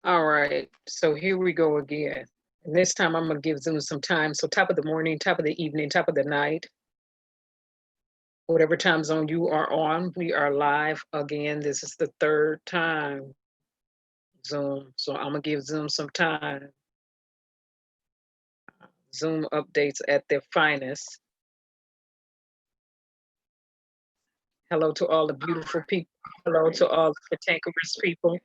All right, so here we go again. And this time I'm gonna give Zoom some time. So top of the morning, top of the evening, top of the night, whatever time zone you are on, we are live again. This is the third time, Zoom. So I'm gonna give Zoom some time. Zoom updates at their finest. Hello to all the beautiful people. Hello to all the cantankerous people.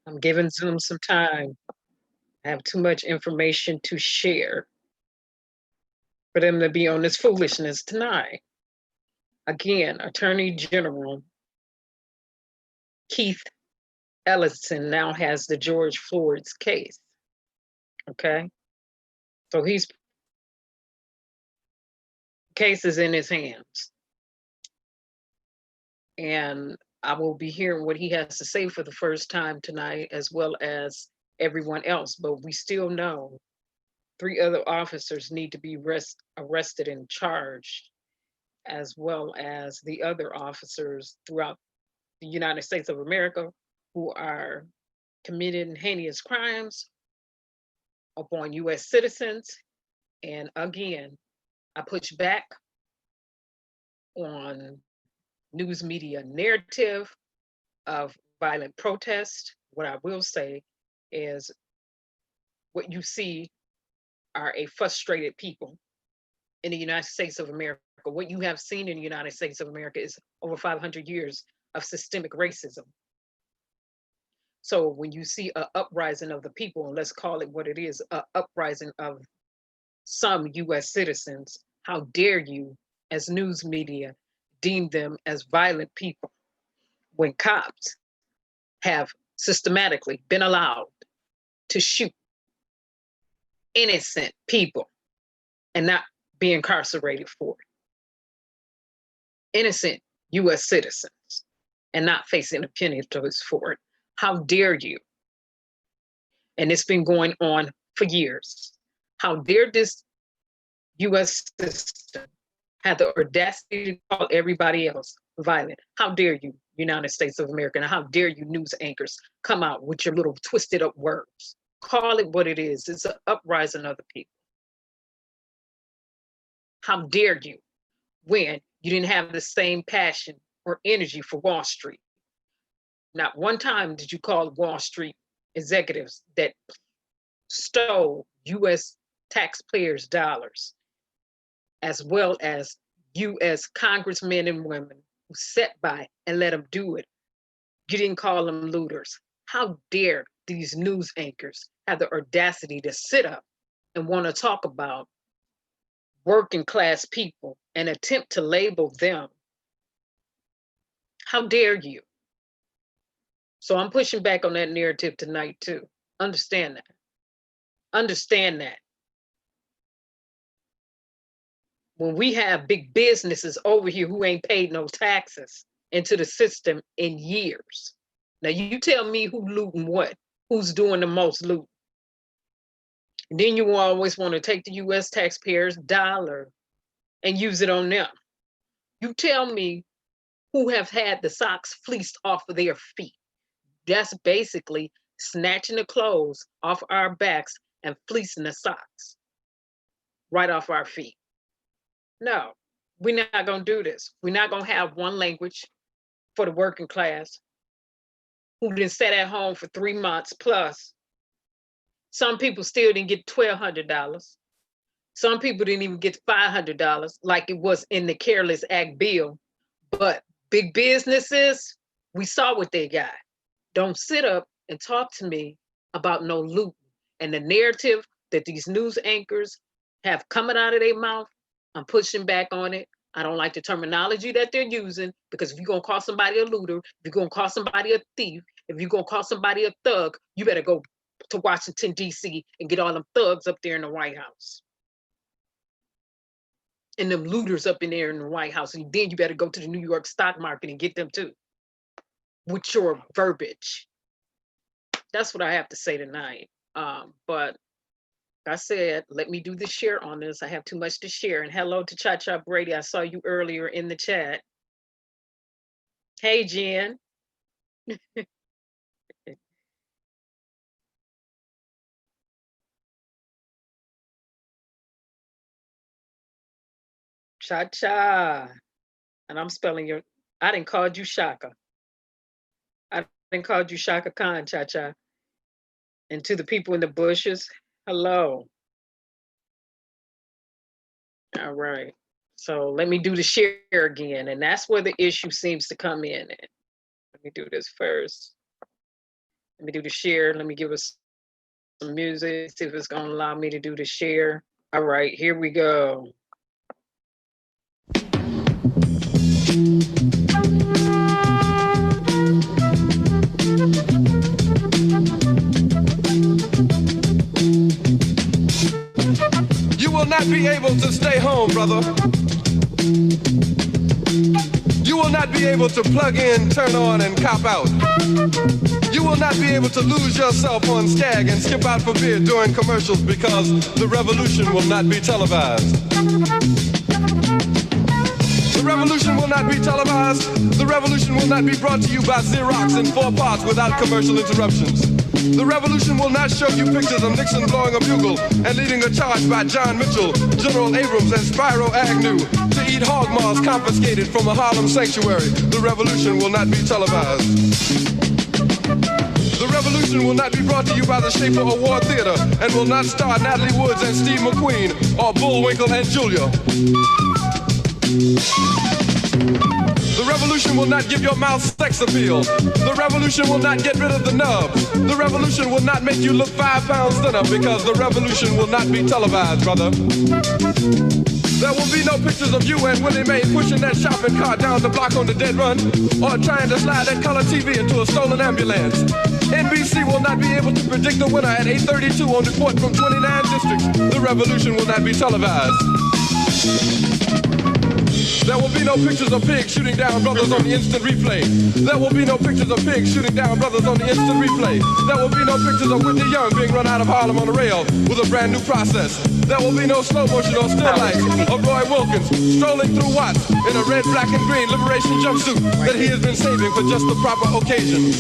I'm giving Zoom some time. I have too much information to share for them to be on this foolishness tonight. Again, Attorney General K.Ellison now has the George Floyd's case. Okay, so his case is in his hands, and I will be hearing what he has to say for the first time tonight, as well as everyone else. But we still know 3 other officers need to be arrested and charged, as well as the other officers throughout the United States of America who are committing heinous crimes upon U.S. citizens. And again, I push back on news media narrative of violent protest. What I will say is what you see are a frustrated people in the United States of America. What you have seen in the United States of America is over 500 years of systemic racism. So when you see an uprising of the people, and let's call it what it is, an uprising of some US citizens, how dare you, as news media, deem them as violent people when cops have systematically been allowed to shoot innocent people and not be incarcerated for it. Innocent US citizens and not facing the penalties for it. How dare you? And it's been going on for years. How dare this US system have the audacity to call everybody else violent? How dare you, United States of America, and how dare you news anchors come out with your little twisted up words? Call it what it is. It's an uprising of the people. How dare you, when you didn't have the same passion or energy for Wall Street? Not one time did you call Wall Street executives that stole US taxpayers' dollars, as well as US congressmen and women who sat by and let them do it. You didn't call them looters. How dare these news anchors have the audacity to sit up and want to talk about working class people and attempt to label them? How dare you? So I'm pushing back on that narrative tonight too. Understand that. Understand that. When we have big businesses over here who ain't paid no taxes into the system in years. Now you tell me who looting what, who's doing the most loot. And then you always want to take the US taxpayers' dollar and use it on them. You tell me who have had the socks fleeced off of their feet. That's basically snatching the clothes off our backs and fleecing the socks right off our feet. No, we're not going to do this. We're not going to have one language for the working class who didn't sit at home for 3 months plus. Some people still didn't get $1,200. Some people didn't even get $500 like it was in the Careless Act bill. But big businesses, we saw what they got. Don't sit up and talk to me about no loot. And the narrative that these news anchors have coming out of their mouth, I'm pushing back on it. I don't like the terminology that they're using, because if you're going to call somebody a looter, if you're going to call somebody a thief, if you're going to call somebody a thug, you better go to Washington, D.C. and get all them thugs up there in the White House. and them looters up in there in the White House. And then you better go to the New York stock market and get them too, with your verbiage. That's what I have to say tonight. But like I said, let me do the share on this. I have too much to share. And hello to Cha-Cha Brady. I saw you earlier in the chat. Hey, Jen. Cha-Cha. And I'm spelling your, I didn't call you Shaka. I didn't call you Shaka Khan, Cha-Cha. And to the people in the bushes, hello. All right. So let me do the share again. And that's where the issue seems to come in. Let me do this first. Let me do the share. Let me give us some music, see if it's going to allow me to do the share. All right, here we go. You will not be able to stay home, brother. You will not be able to plug in, turn on, and cop out. You will not be able to lose yourself on Skag and skip out for beer during commercials because the revolution will not be televised. The revolution will not be televised. The revolution will not be brought to you by Xerox in 4 parts without commercial interruptions. The revolution will not show you pictures of Nixon blowing a bugle and leading a charge by John Mitchell, General Abrams, and Spyro Agnew to eat hog maws confiscated from a Harlem sanctuary. The revolution will not be televised. The revolution will not be brought to you by the Schaefer Award Theater and will not star Natalie Woods and Steve McQueen or Bullwinkle and Julia. The revolution will not give your mouth sex appeal. The revolution will not get rid of the nub. The revolution will not make you look 5 pounds thinner because the revolution will not be televised, brother. There will be no pictures of you and Willie Mae pushing that shopping cart down the block on the dead run or trying to slide that color TV into a stolen ambulance. NBC will not be able to predict the winner at 8:32 on report from 29 districts. The revolution will not be televised. There will be no pictures of pigs shooting down brothers on the instant replay. There will be no pictures of pigs shooting down brothers on the instant replay. There will be no pictures of Whitney Young being run out of Harlem on a rail with a brand new process. There will be no slow motion or still life of Roy Wilkins strolling through Watts in a red, black, and green liberation jumpsuit that he has been saving for just the proper occasion.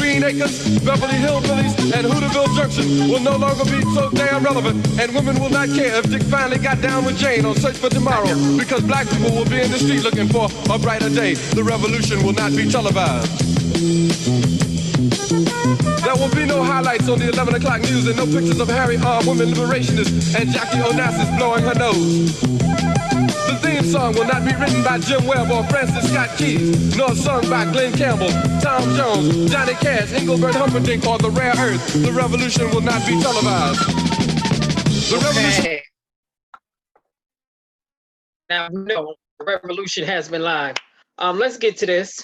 Green Acres, Beverly Hillbillies, and Hooterville Junction will no longer be so damn relevant, and women will not care if Dick finally got down with Jane on Search for Tomorrow, because black people will be in the street looking for a brighter day. The revolution will not be televised. There will be no highlights on the 11 o'clock news and no pictures of Harry armed women liberationists and Jackie Onassis blowing her nose. The theme song will not be written by Jim Webb or Francis Scott Keys, nor sung by Glenn Campbell, Tom Jones, Johnny Cash, Engelbert Humperdinck, or The Rare Earth. The revolution will not be televised. The revolution. Now we know the revolution has been live. Let's get to this.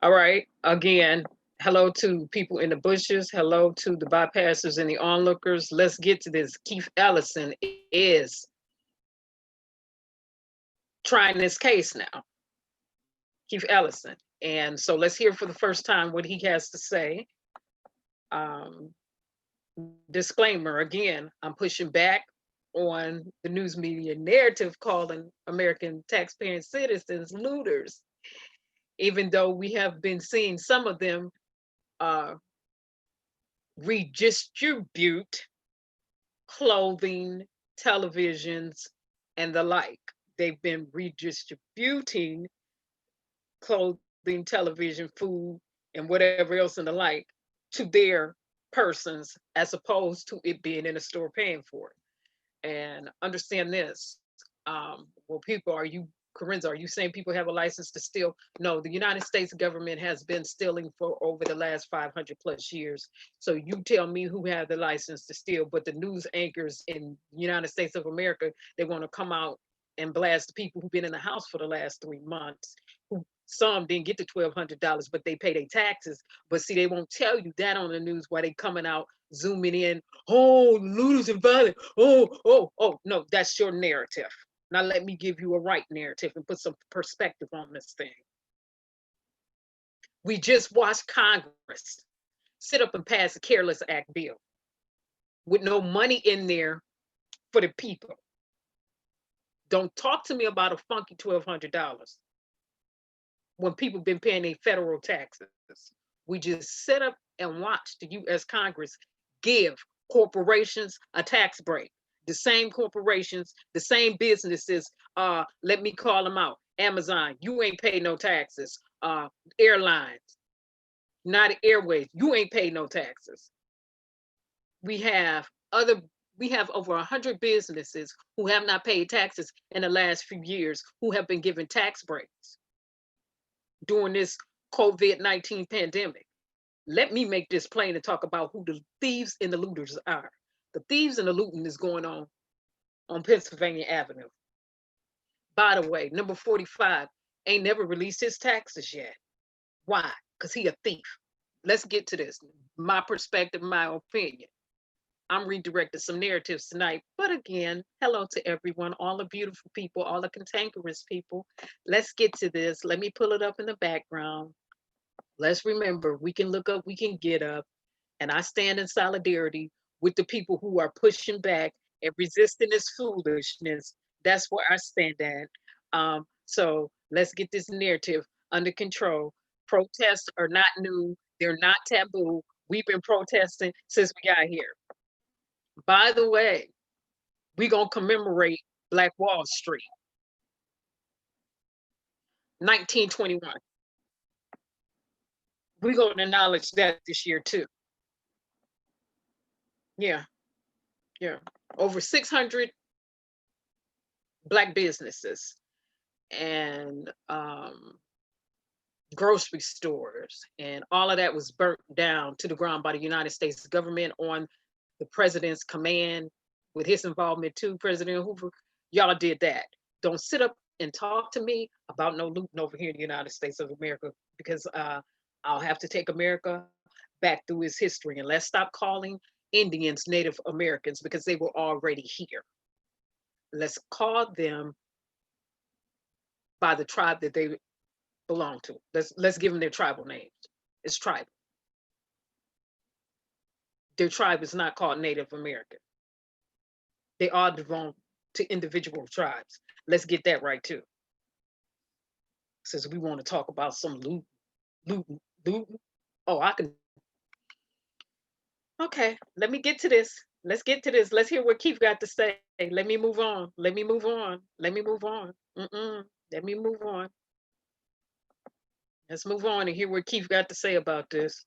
All right. Again, hello to people in the bushes. Hello to the bypassers and the onlookers. Let's get to this. K.Ellison is trying this case now. K.Ellison. And so let's hear for the first time what he has to say. Disclaimer, again, I'm pushing back on the news media narrative calling American taxpaying citizens looters, even though we have been seeing some of them redistribute clothing, televisions, and the like. They've been redistributing clothing, television, food, and whatever else and the like to their persons, as opposed to it being in a store paying for it. And understand this. Well, people, Kerensz, are you saying people have a license to steal? No, the United States government has been stealing for over the last 500 plus years. So you tell me who had the license to steal, but the news anchors in the United States of America, they want to come out and blast the people who've been in the house for the last 3 months, who Some didn't get the $1,200, but they pay their taxes. But see, they won't tell you that on the news while they coming out, zooming in. Oh, looters and violent. Oh, no, that's your narrative. Now let me give you a right narrative and put some perspective on this thing. We just watched Congress sit up and pass a Careless Act bill with no money in there for the people. Don't talk to me about a funky $1,200 when people been paying their federal taxes. We just sit up and watch the U.S. Congress give corporations a tax break. The same corporations, the same businesses, let me call them out. Amazon, you ain't pay no taxes. Airlines, United Airways, you ain't pay no taxes. We have over 100 businesses who have not paid taxes in the last few years who have been given tax breaks during this COVID-19 pandemic. Let me make this plain and talk about who the thieves and the looters are. The thieves and the looting is going on Pennsylvania Avenue. By the way, number 45 ain't never released his taxes yet. Why? Because he a thief. Let's get to this. My perspective, my opinion. I'm redirecting some narratives tonight, but again, hello to everyone, all the beautiful people, all the cantankerous people. Let's get to this. Let me pull it up in the background. Let's remember, we can look up, we can get up, and I stand in solidarity with the people who are pushing back and resisting this foolishness. That's where I stand at. So let's get this narrative under control. Protests are not new. They're not taboo. We've been protesting since we got here. By the way, we're going to commemorate Black Wall Street. 1921. We're going to acknowledge that this year too. Yeah. Over 600 Black businesses and grocery stores and all of that was burnt down to the ground by the United States government on the president's command with his involvement too. President Hoover, y'all did that. Don't sit up and talk to me about no looting over here in the United States of America, because I'll have to take America back through its history, and let's stop calling Indians Native Americans because they were already here. Let's call them by the tribe that they belong to. Let's give them their tribal names. It's tribal. Their tribe is not called Native American. They all belong to individual tribes. Let's get that right too. Since we want to talk about some looting. Oh, I can. Okay, let me get to this. Let's get to this. Let's hear what Keith got to say. Let me move on. Let me move on. Let me move on. Let me move on. Let's move on and hear what Keith got to say about this.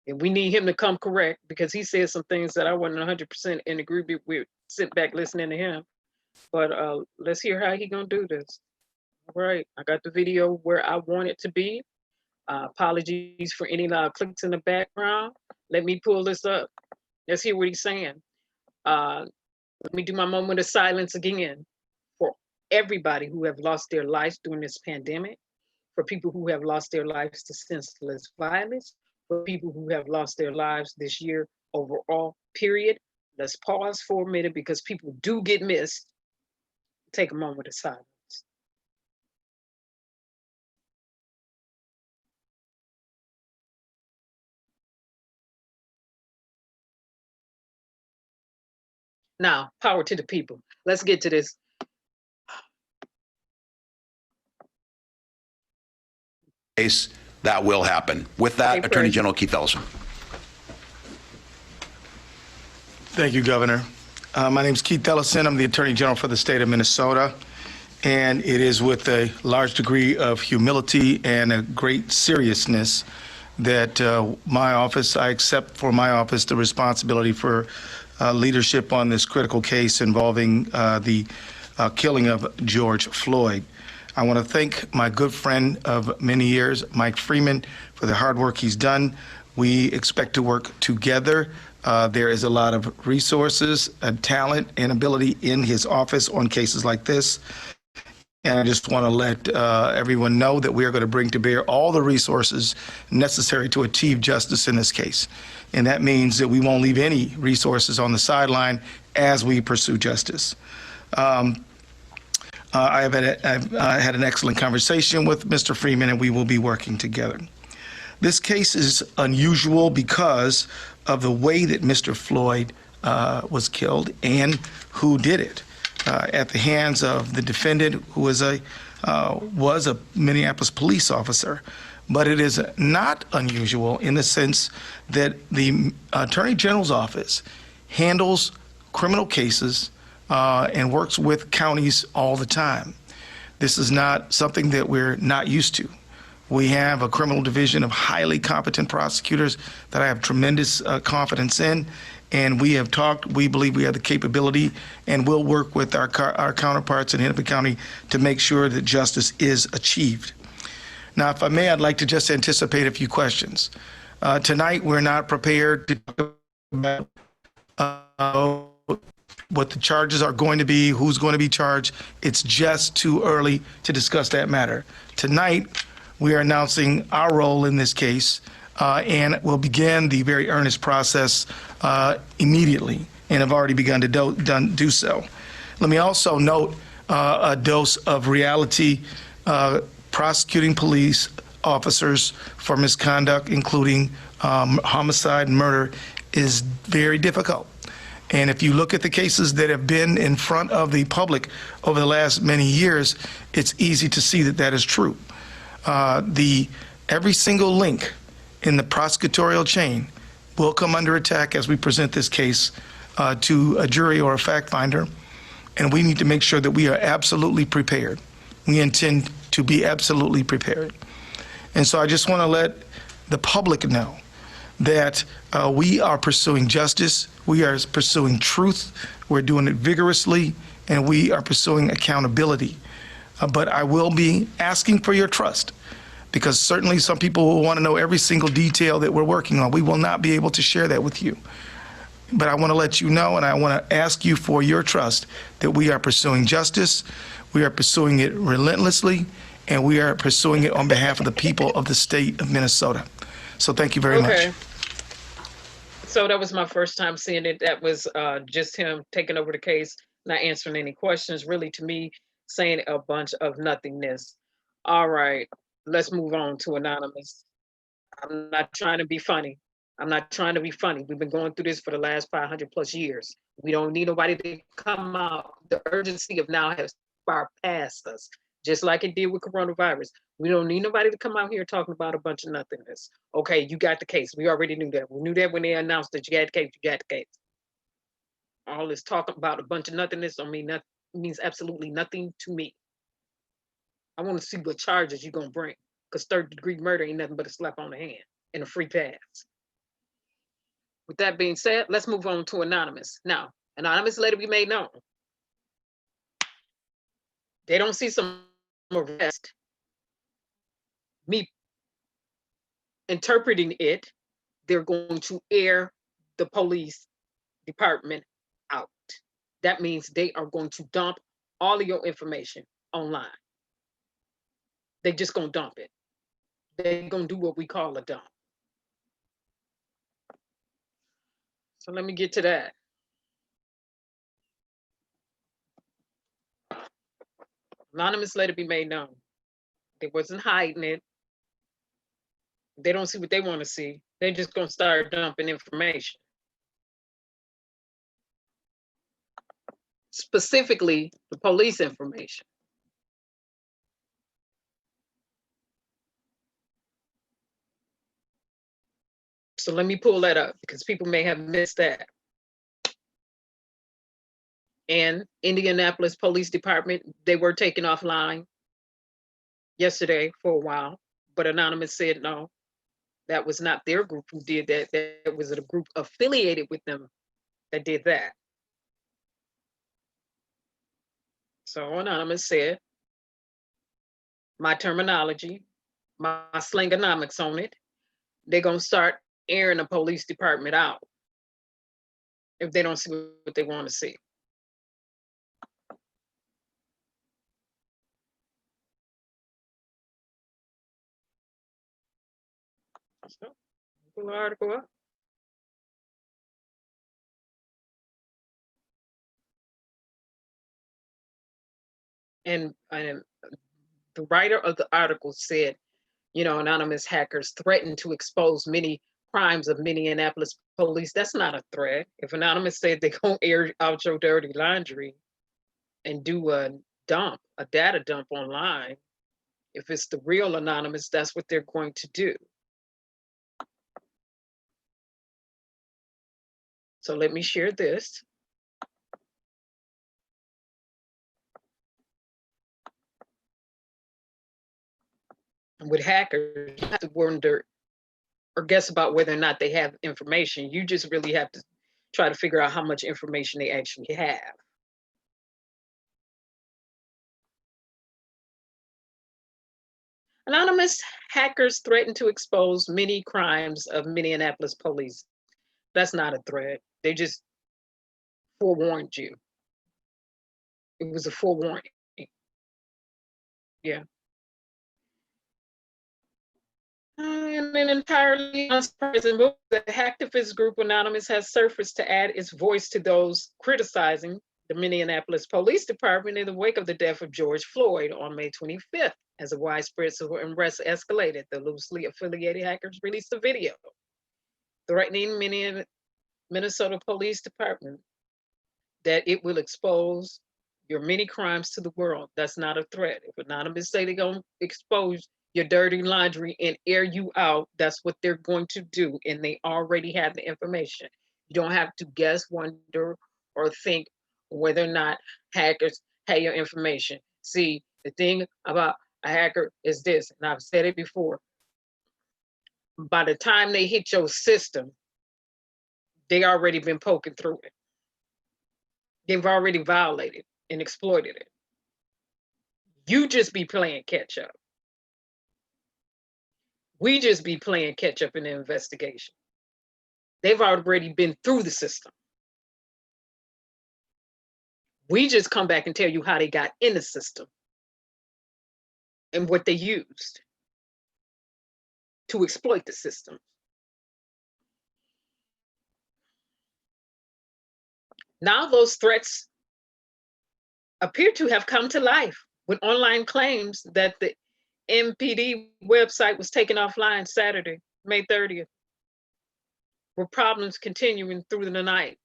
And we need him to come correct because he said some things that I wasn't 100% in agreement with. Sit back listening to him. But let's hear how he gonna do this. All right, I got the video where I want it to be. Apologies for any loud clicks in the background. Let me pull this up. Let's hear what he's saying. Let me do my moment of silence again for everybody who have lost their lives during this pandemic, for people who have lost their lives to senseless violence, for people who have lost their lives this year overall, period. Let's pause for a minute because people do get missed. Take a moment of silence. Now, power to the people. Let's get to this. Case that will happen. With that, Okay, Attorney Fred. General Keith-Ellison. Thank you, Governor. My name is Keith-Ellison. I'm the Attorney General for the state of Minnesota. And it is with a large degree of humility and a great seriousness that I accept for my office the responsibility for leadership on this critical case involving the killing of George Floyd. I want to thank my good friend of many years, Mike Freeman, for the hard work he's done. We expect to work together. There is a lot of resources, talent, and ability in his office on cases like this. And I just want to let everyone know that we are going to bring to bear all the resources necessary to achieve justice in this case. And that means that we won't leave any resources on the sideline as we pursue justice. I've had an excellent conversation with Mr. Freeman, and we will be working together. This case is unusual because of the way that Mr. Floyd was killed and who did it. At the hands of the defendant, who was a Minneapolis police officer. But it is not unusual in the sense that the Attorney General's office handles criminal cases and works with counties all the time. This is not something that we're not used to. We have a criminal division of highly competent prosecutors that I have tremendous confidence in, and we have talked. We believe we have the capability, and we'll work with our counterparts in Hennepin County to make sure that justice is achieved. Now, if I may, I'd like to just anticipate a few questions. Tonight, we're not prepared to talk about what the charges are going to be, who's going to be charged. It's just too early to discuss that matter. Tonight, we are announcing our role in this case, and we'll begin the very earnest process immediately, and have already begun to do so. Let me also note a dose of reality. Prosecuting police officers for misconduct, including homicide and murder, is very difficult. And if you look at the cases that have been in front of the public over the last many years, it's easy to see that that is true. Every single link in the prosecutorial chain will come under attack as we present this case to a jury or a fact finder, and we need to make sure that we are absolutely prepared. We intend to be absolutely prepared. And so I just want to let the public know that we are pursuing justice, we are pursuing truth, we're doing it vigorously, and we are pursuing accountability. But I will be asking for your trust, because certainly some people will want to know every single detail that we're working on. We will not be able to share that with you. But I want to let you know, and I want to ask you for your trust, that we are pursuing justice, we are pursuing it relentlessly, and we are pursuing it on behalf of the people of the state of Minnesota. So thank you very much. So that was my first time seeing it. That was just him taking over the case, not answering any questions, really, to me, saying a bunch of nothingness. All right, let's move on to Anonymous. I'm not trying to be funny. I'm not trying to be funny. We've been going through this for the last 500 plus years. We don't need nobody to come out. The urgency of now has far past us, just like it did with coronavirus. We don't need nobody to come out here talking about a bunch of nothingness. Okay, you got the case. We already knew that. We knew that when they announced that you got the case, you got the case. All this talk about a bunch of nothingness don't mean nothing, means absolutely nothing to me. I want to see what charges you're gonna bring, because third-degree murder ain't nothing but a slap on the hand and a free pass. With that being said, let's move on to Anonymous. Now, Anonymous, let it be made known. They don't see some arrest. Me interpreting it, they're going to air the police department out. That means they are going to dump all of your information online. They just gonna dump it. They're gonna do what we call a dump. So let me get to that. Anonymous, let it be made known. They wasn't hiding it. They don't see what they want to see. They're just gonna start dumping information. Specifically, the police information. So let me pull that up, because people may have missed that. And Indianapolis Police Department, they were taken offline yesterday for a while, but Anonymous said no, that was not their group who did that. That was a group affiliated with them that did that. So Anonymous said, my terminology, my slangonomics on it, they're gonna start airing the police department out if they don't see what they want to see. So, pull the article up. And the writer of the article said, you know, anonymous hackers threatened to expose many crimes of Minneapolis police. That's not a threat. If anonymous said they're gonna air out your dirty laundry and do a dump, a data dump online, if it's the real anonymous, that's what they're going to do. So let me share this. With hackers, you have to wonder or guess about whether or not they have information. You just really have to try to figure out how much information they actually have. Anonymous hackers threaten to expose many crimes of Minneapolis police. That's not a threat. They just forewarned you. It was a forewarning. Yeah. And an entirely unsurprising move, the hacktivist group Anonymous has surfaced to add its voice to those criticizing the Minneapolis Police Department in the wake of the death of George Floyd on May 25th. As a widespread civil unrest escalated, the loosely affiliated hackers released a video threatening Minnesota Police Department that it will expose your many crimes to the world. That's not a threat. If Anonymous say they're going to expose your dirty laundry and air you out, that's what they're going to do. And they already have the information. You don't have to guess, wonder, or think whether or not hackers have your information. See, the thing about a hacker is this, and I've said it before. By the time they hit your system, they already been poking through it. They've already violated and exploited it. You just be playing catch up. We just be playing catch up in the investigation. They've already been through the system. We just come back and tell you how they got in the system and what they used to exploit the system. Now those threats appear to have come to life with online claims that the MPD website was taken offline Saturday, May 30th, with problems continuing through the night.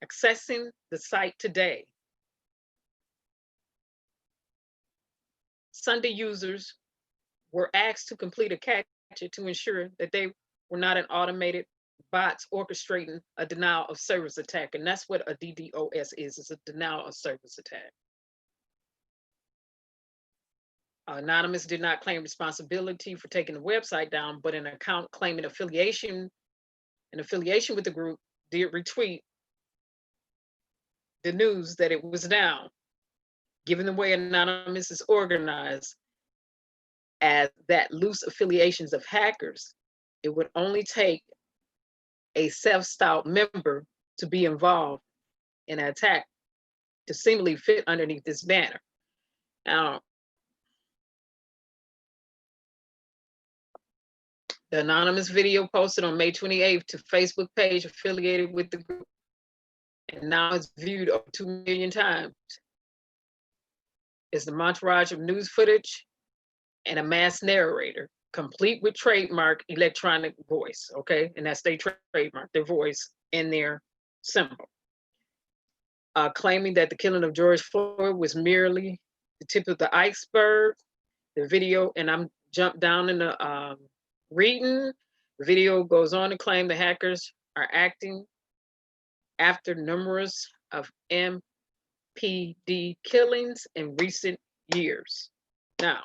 Accessing the site today, Sunday users were asked to complete a captcha to ensure that they were not an automated bots orchestrating a denial of service attack. And that's what a DDoS is a denial of service attack. Anonymous did not claim responsibility for taking the website down, but an account claiming affiliation with the group did retweet the news that it was down. Given the way Anonymous is organized as that loose affiliations of hackers, it would only take a self-styled member to be involved in an attack to seemingly fit underneath this banner. Now, the anonymous video posted on May 28th to Facebook page affiliated with the group, and now it's viewed over 2 million times. It's the montage of news footage and a masked narrator, complete with trademark electronic voice, okay? And that's their trademark, their voice and their symbol. Claiming that the killing of George Floyd was merely the tip of the iceberg. The video, and I'm jumped down in the reading, the video goes on to claim the hackers are acting after numerous of MPD killings in recent years. Now,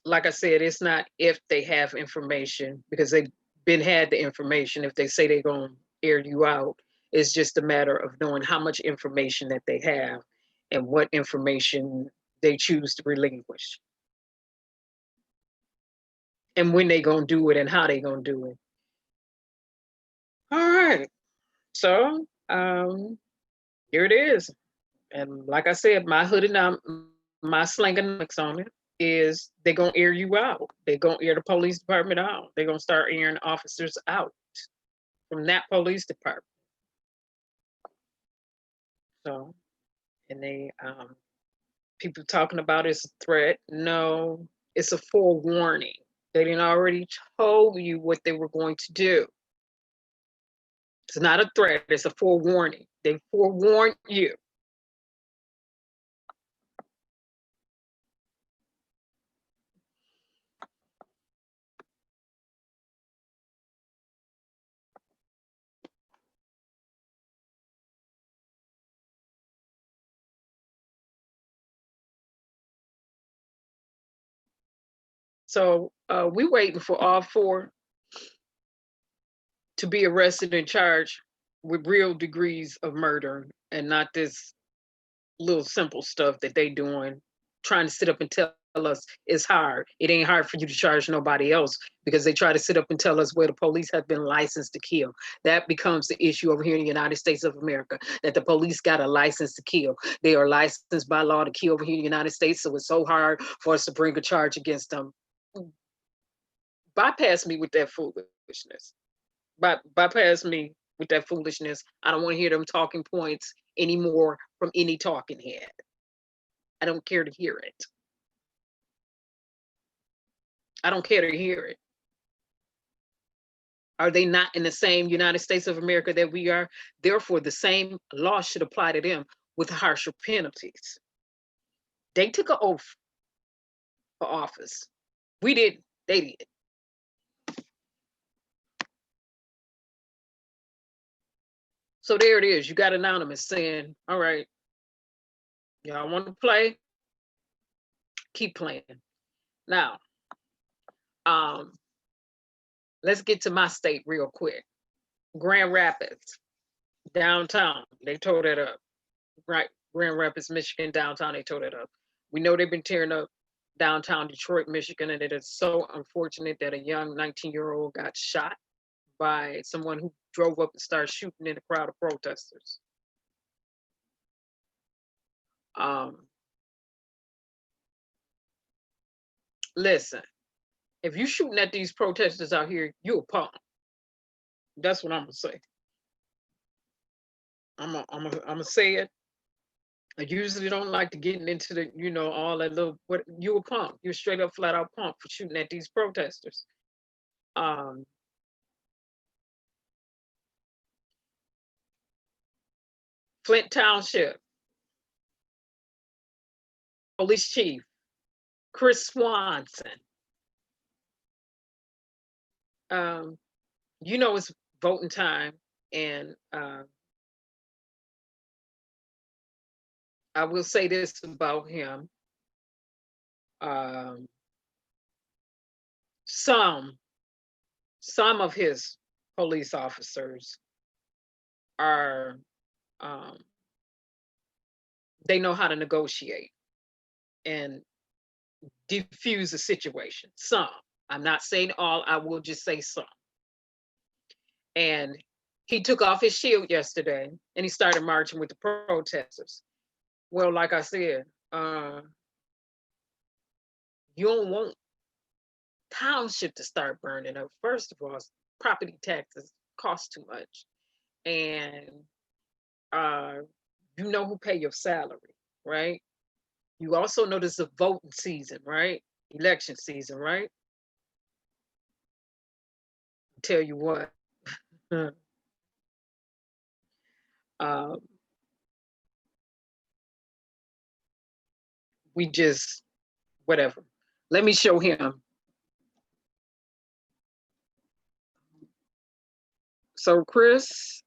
like I said, it's not if they have information, because they've been had the information. If they say they're gonna air you out, it's just a matter of knowing how much information that they have and what information they choose to relinquish. And when they gonna do it and how they gonna do it. All right, so here it is. And like I said, my hood and my slangonomics on it is they're gonna air you out. They're gonna air the police department out. They're gonna start airing officers out from that police department. So, and they people talking about it's a threat. No, it's a forewarning. They didn't already told you what they were going to do. It's not a threat, it's a forewarning. They forewarned you. So we waiting for all four to be arrested and charged with real degrees of murder and not this little simple stuff that they doing, trying to sit up and tell us it's hard. It ain't hard for you to charge nobody else because they try to sit up and tell us where the police have been licensed to kill. That becomes the issue over here in the United States of America, that the police got a license to kill. They are licensed by law to kill over here in the United States, so it's so hard for us to bring a charge against them. Bypass me with that foolishness. Bypass me with that foolishness. I don't want to hear them talking points anymore from any talking head. I don't care to hear it. I don't care to hear it. Are they not in the same United States of America that we are? Therefore, the same law should apply to them with harsher penalties. They took an oath for office. We didn't, they did. So there it is. You got Anonymous saying, all right, y'all want to play? Keep playing. Now, let's get to my state real quick. Grand Rapids, downtown, they tore that up. Right, Grand Rapids, Michigan, downtown, they tore that up. We know they've been tearing up downtown Detroit, Michigan, and it is so unfortunate that a young 19-year-old got shot by someone who drove up and started shooting in a crowd of protesters. Listen, if you shooting at these protesters out here, you a punk. That's what I'm gonna say. I'm gonna say it. I usually don't like to get into the, you know, all that little, what, you a punk. You're straight up flat out punk for shooting at these protesters. Flint Township, Police Chief, Chris Swanson. You know, it's voting time, and I will say this about him. Some of his police officers are, they know how to negotiate and diffuse a situation. Some, I'm not saying all, I will just say some. And he took off his shield yesterday and he started marching with the protesters. Well, like I said, you don't want township to start burning up. First of all, property taxes cost too much. And you know who pay your salary, right? You also know this is a voting season, right? Election season, right? I'll tell you what. We just, whatever. Let me show him. So Chris,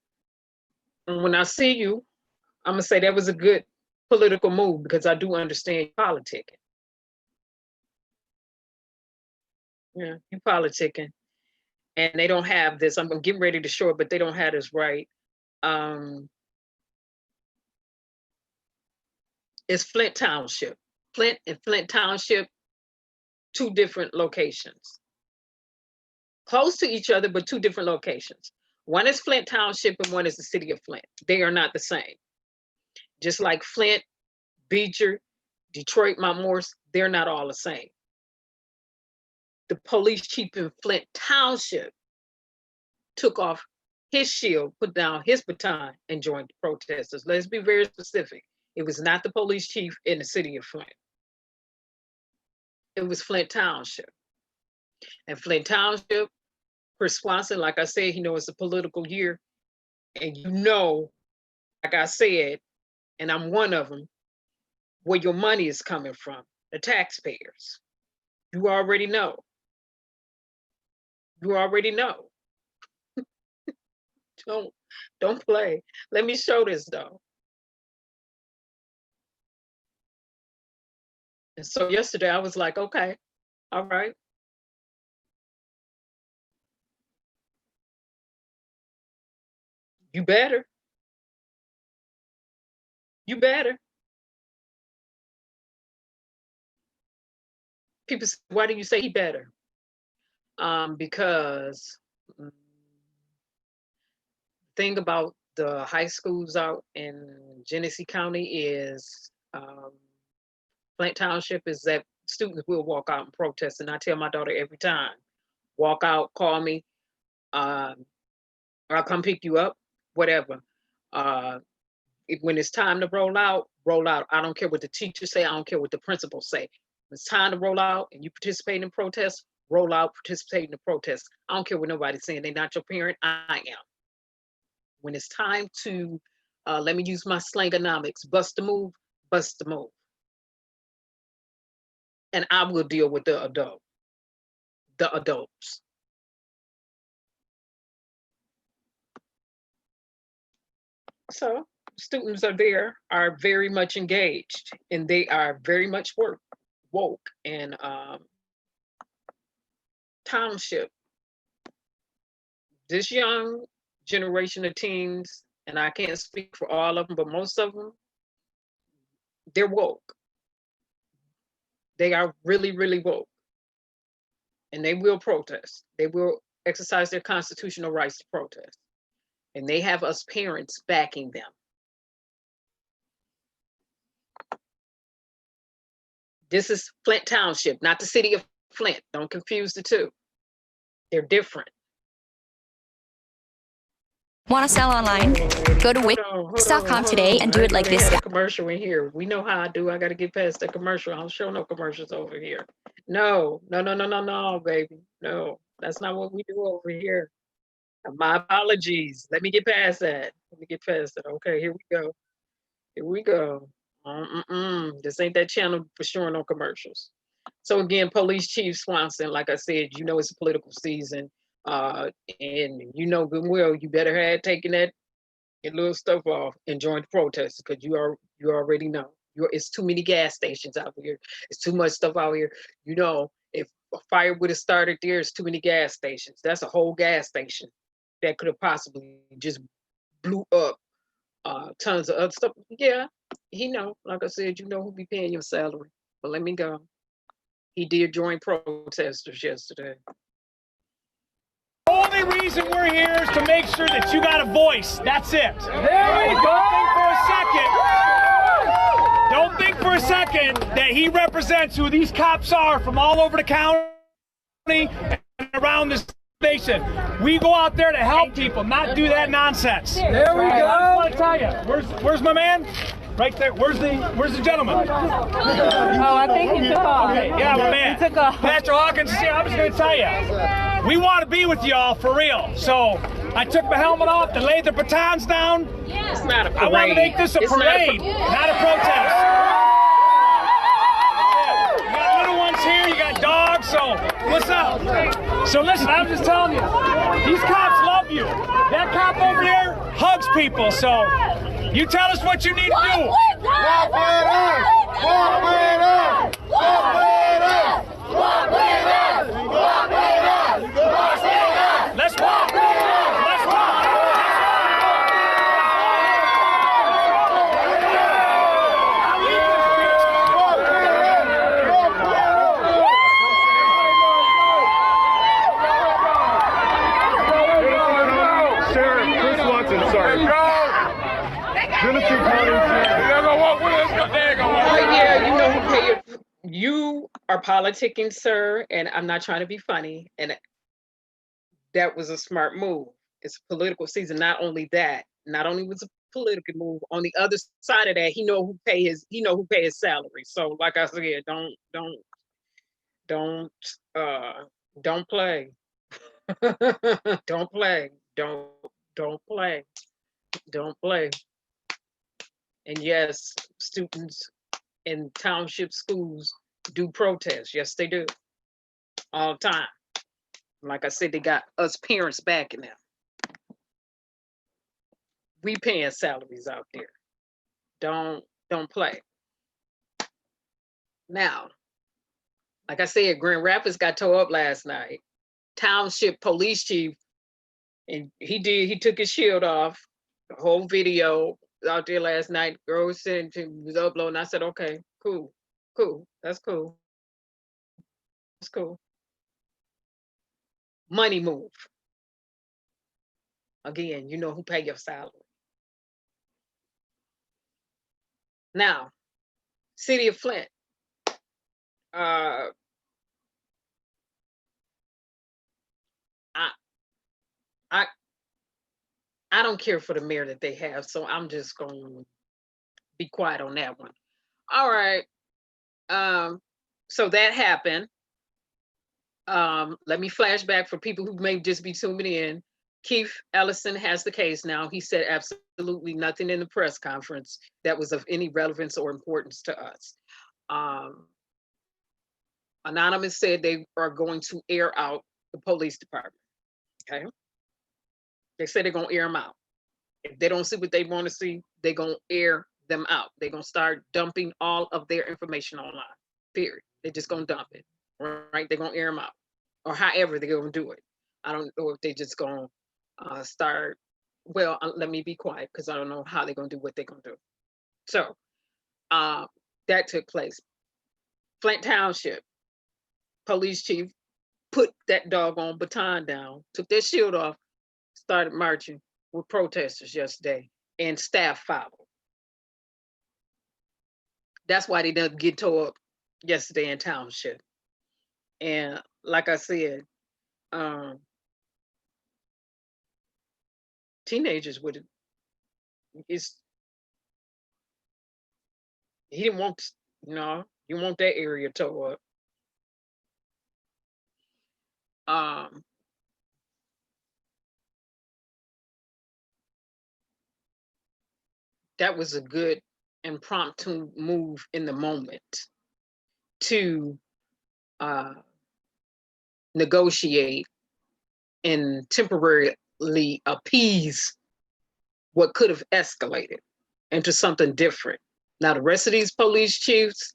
when I see you, I'm gonna say that was a good political move because I do understand politicking. Yeah, you politicking. And they don't have this, I'm getting ready to show it, but they don't have this right. It's Flint Township. Flint and Flint Township, two different locations. Close to each other, but two different locations. One is Flint Township and one is the city of Flint. They are not the same. Just like Flint, Beecher, Detroit, Mount Morris, they're not all the same. The police chief in Flint Township took off his shield, put down his baton, and joined the protesters. Let's be very specific. It was not the police chief in the city of Flint. It was Flint Township. And Flint Township, Chris Swanson, like I said, he knows it's a political year. And you know, like I said, and I'm one of them, where your money is coming from, the taxpayers. You already know. You already know. Don't play. Let me show this though. And so yesterday I was like, okay, all right. You better. You better. People say, why do you say he better? Because thing about the high schools out in Genesee County is Flint Township is that students will walk out and protest. And I tell my daughter every time, walk out, call me, or I'll come pick you up, whatever. When it's time to roll out, roll out. I don't care what the teachers say. I don't care what the principals say. When it's time to roll out and you participate in protests, roll out, participate in the protests. I don't care what nobody's saying. They're not your parent. I am. When it's time to, let me use my slangonomics, bust the move, bust the move. And I will deal with the adults. So students are there, are very much engaged, and they are very much woke. And Township, this young generation of teens, and I can't speak for all of them, but most of them, they're woke. They are really, really woke. And they will protest. They will exercise their constitutional rights to protest. And they have us parents backing them. This is Flint Township, not the city of Flint. Don't confuse the two. They're different. Want to sell online? Go to Wix.com today and do it like this guy. Commercial in here. We know how I do. I got to get past the commercial. I don't show no commercials over here. No, baby. No, that's not what we do over here. My apologies. Let me get past that. Let me get past it. Okay, here we go. Here we go. This ain't that channel for showing no commercials. So again, Police Chief Swanson, like I said, you know it's a political season. And you know good and well, you better have taken that your little stuff off and join the protest, because you already know. It's too many gas stations out here. It's too much stuff out here. You know, if a fire would have started there, it's too many gas stations. That's a whole gas station that could have possibly just blew up tons of other stuff. Yeah, he know. Like I said, you know who be paying your salary. But let me go. He did join protesters yesterday. The only reason we're here is to make sure that you got a voice. That's it. There we go. Don't think for a second that he represents who these cops are from all over the county and around this nation. We go out there to help people, not do that nonsense. There we go. I want to tell you, where's my man? Right there. Where's the gentleman? Oh, I think he took off. Okay, yeah, my man. He took off. Pastor Hawkins, I was going to tell you, we want to be with y'all for real. So I took my helmet off and laid the batons down. It's not a parade. I want to make this a parade, not a protest. You got little ones here, you got dogs, so what's up? So listen, I'm just telling you, these cops love you. That cop over there hugs people, so you tell us what you need to do. Walk with us! Walk with us! Walk with us! Walk with us! Walk with us! Walk with us! Let's walk! Let's walk! Sheriff Chris Watson, sorry. Genesee County. You are politicking, sir, and I'm not trying to be funny. And that was a smart move. It's political season. Not only that, not only was it a political move, on the other side of that, he know who pay his salary. So like I said, don't play. Don't play. Don't play. Don't play. And yes, students in township schools do protest. Yes, they do. All the time. Like I said, they got us parents backing them. We paying salaries out there. Don't play. Now, like I said, Grand Rapids got tore up last night. Township police chief, and he took his shield off. The whole video out there last night. Girl was uploading. I said, okay, cool, that's cool. That's cool. Money move. Again, you know who pay your salary. Now, City of Flint. I don't care for the mayor that they have, so I'm just going to be quiet on that one. All right. So that happened. Let me flash back for people who may just be tuning in. K.Ellison has the case now. He said absolutely nothing in the press conference that was of any relevance or importance to us. Anonymous said they are going to air out the police department. Okay. They said they're gonna air them out. If they don't see what they want to see, they're gonna air them out. They're gonna start dumping all of their information online. Period. They're just gonna dump it. Right? They're gonna air them out. Or however they're gonna do it. I don't know if they just gonna start. Well, let me be quiet because I don't know how they're gonna do what they're gonna do. So that took place. Flint Township police chief put that doggone baton down, took their shield off, started marching with protesters yesterday, and staff followed. That's why they didn't get tore up yesterday in Township. And like I said, teenagers would. He didn't want, you want that area tore up. That was a good impromptu move in the moment to negotiate and temporarily appease what could have escalated into something different. Now, the rest of these police chiefs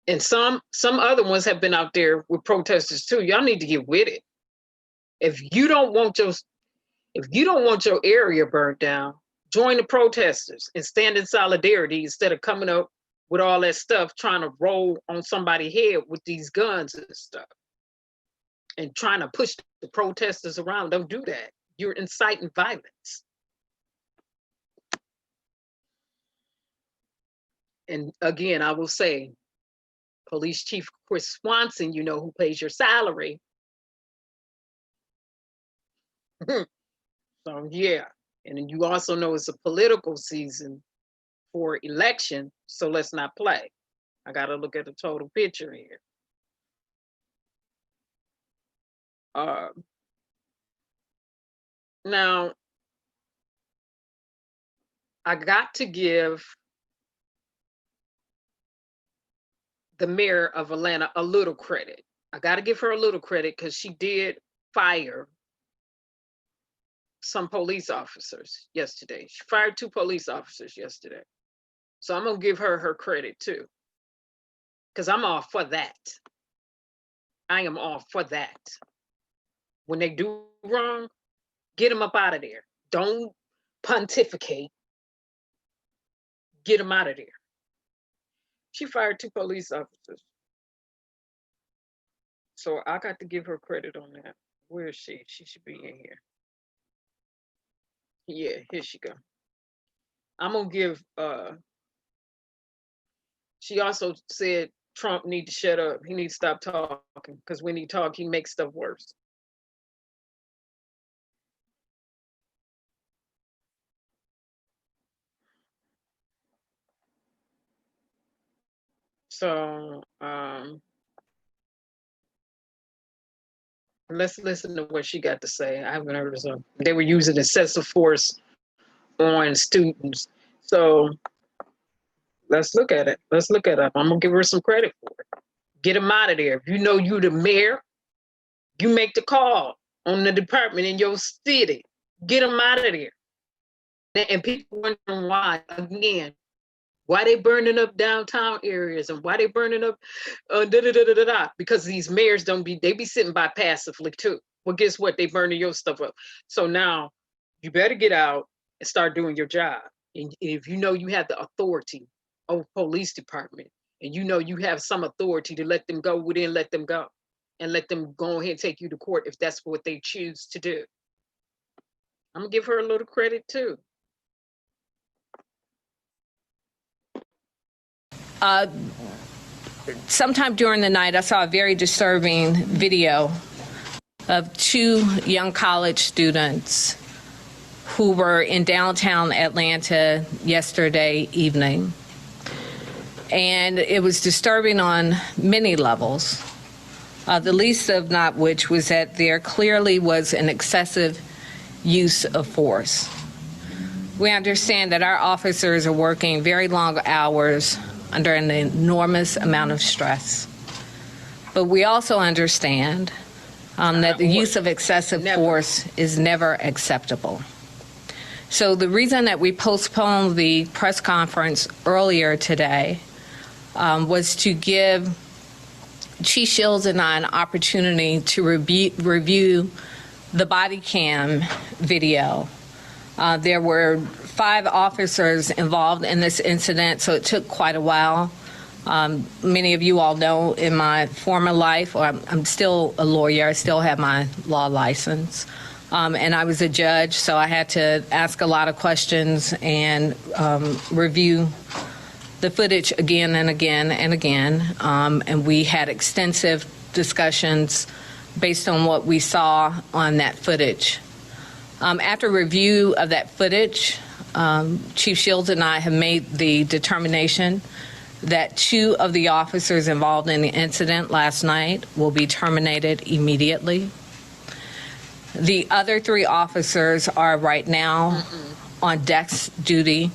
and some other ones have been out there with protesters too. Y'all need to get with it. If you don't want your area burnt down, join the protesters and stand in solidarity instead of coming up with all that stuff, trying to roll on somebody's head with these guns and stuff and trying to push the protesters around. Don't do that. You're inciting violence. And again, I will say, Police Chief Chris Swanson, you know who pays your salary. So yeah, and then you also know it's a political season for election, so let's not play. I gotta look at the total picture here. Now, I got to give the mayor of Atlanta a little credit. I got to give her a little credit because she did fire some police officers yesterday. She fired 2 police officers yesterday. So I'm going to give her credit too, because I'm all for that. I am all for that. When they do wrong, get them up out of there. Don't pontificate. Get them out of there. She fired 2 police officers. So I got to give her credit on that. Where is she? She should be in here. Yeah, here she go. I'm gonna give She also said Trump need to shut up. He needs to stop talking because when he talk, he makes stuff worse. So let's listen to what she got to say. I haven't heard of some. They were using excessive force on students. So let's look at it. Let's look at it. I'm gonna give her some credit for it. Get them out of there. If you know you the mayor, you make the call on the department in your city. Get them out of there. And people wondering why, again, why they burning up downtown areas and why they burning up because these mayors they be sitting by passively too. Well, guess what? They burning your stuff up. So now you better get out and start doing your job. And if you know you have the authority of police department and you know you have some authority to let them go, well then let them go and let them go ahead and take you to court if that's what they choose to do. I'm gonna give her a little credit too. Sometime during the night, I saw a very disturbing video of 2 young college students who were in downtown Atlanta yesterday evening. And it was disturbing on many levels, the least of not which was that there clearly was an excessive use of force. We understand that our officers are working very long hours under an enormous amount of stress. But we also understand that the use of excessive force is never acceptable. So the reason that we postponed the press conference earlier today was to give Chief Shields and I an opportunity to review the body cam video. There were 5 officers involved in this incident, so it took quite a while. Many of you all know in my former life, or I'm still a lawyer, I still have my law license, and I was a judge, so I had to ask a lot of questions and review the footage again and again and again, and we had extensive discussions based on what we saw on that footage. After review of that footage, Chief Shields and I have made the determination that 2 of the officers involved in the incident last night will be terminated immediately. The other 3 officers are right now on desk duty,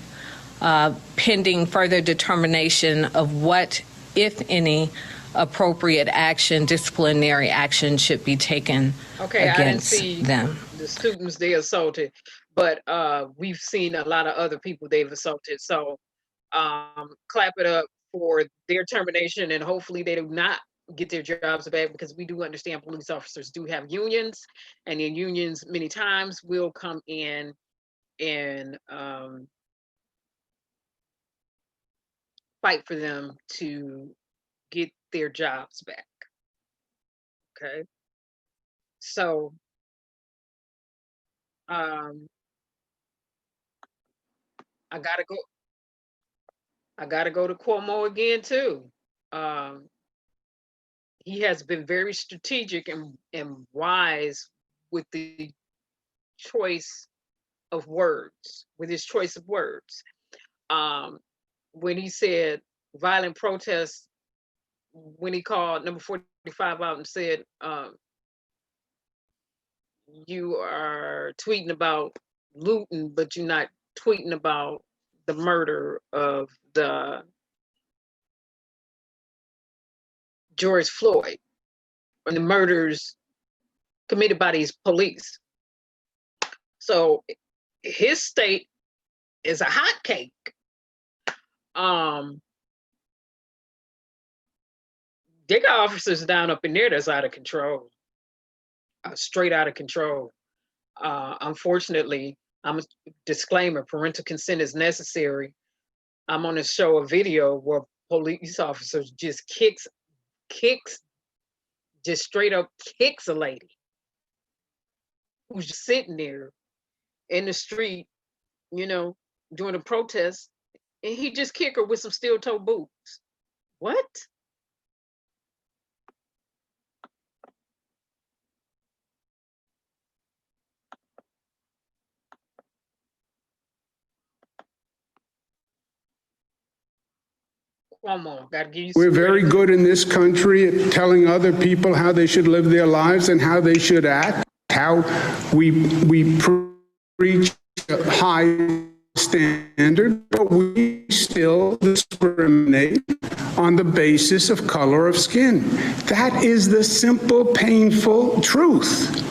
pending further determination of what, if any, appropriate action, disciplinary action should be taken against them. The students they assaulted, but we've seen a lot of other people they've assaulted. So clap it up for their termination, and hopefully they do not get their jobs back, because we do understand police officers do have unions, and in unions many times will come in and fight for them to get their jobs back. Okay, so I gotta go to Cuomo again too. He has been very strategic and wise with the choice of words, with his choice of words. When he said violent protests, when he called number 45 out and said, you are tweeting about looting, but you're not tweeting about the murder of the George Floyd and the murders committed by these police. So his state is a hot cake. They got officers down up in there that's out of control, straight out of control. Unfortunately, I'm a disclaimer, parental consent is necessary. I'm on to show a video where police officers just just straight up kicks a lady who's just sitting there in the street, you know, during a protest, and he just kicked her with some steel toe boots. What? Cuomo, gotta give you some We're very credit. good in this country at telling other people how they should live their lives and how they should act, how we preach a high standard, but we still discriminate on the basis of color of skin. That is the simple, painful truth.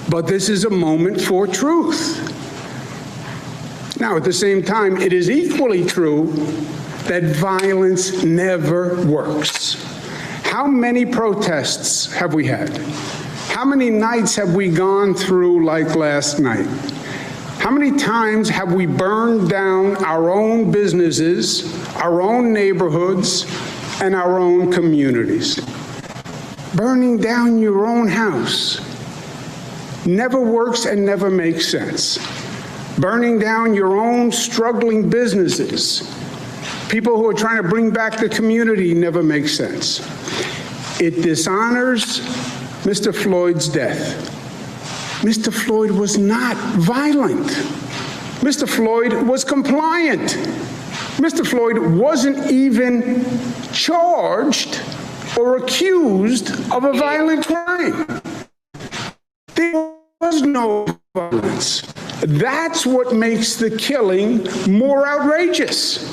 But this is a moment for truth. Now, at the same time, it is equally true that violence never works. How many protests have we had? How many nights have we gone through like last night? How many times have we burned down our own businesses, our own neighborhoods, and our own communities? Burning down your own house never works and never makes sense. Burning down your own struggling businesses, people who are trying to bring back the community, never makes sense. It dishonors Mr. Floyd's death. Mr. Floyd was not violent. Mr. Floyd was compliant. Mr. Floyd wasn't even charged or accused of a violent crime. There was no violence. That's what makes the killing more outrageous.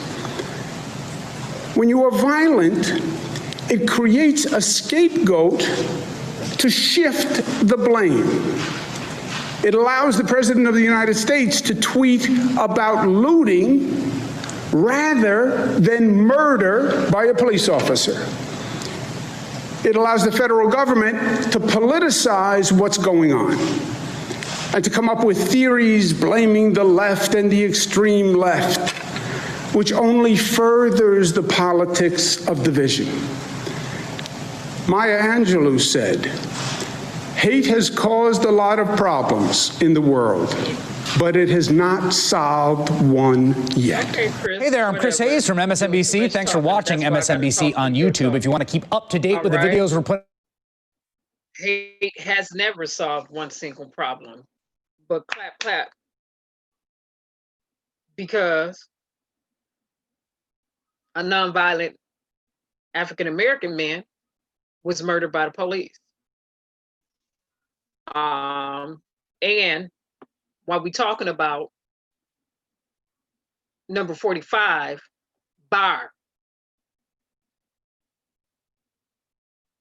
When you are violent, it creates a scapegoat to shift the blame. It allows the President of the United States to tweet about looting rather than murder by a police officer. It allows the federal government to politicize what's going on and to come up with theories blaming the left and the extreme left, which only furthers the politics of division. Maya Angelou said, "Hate has caused a lot of problems in the world, but it has not solved one yet." Okay, Chris, Hey there, I'm Chris whatever. Hayes from MSNBC. Let's Thanks talk for about- watching that's why I gotta MSNBC talk on to you, YouTube. though. If you want to keep up to date with the All right. videos we're putting. Hate has never solved one single problem, but clap, clap. Because a nonviolent African-American man was murdered by the police. And while we're talking about number 45, Bar,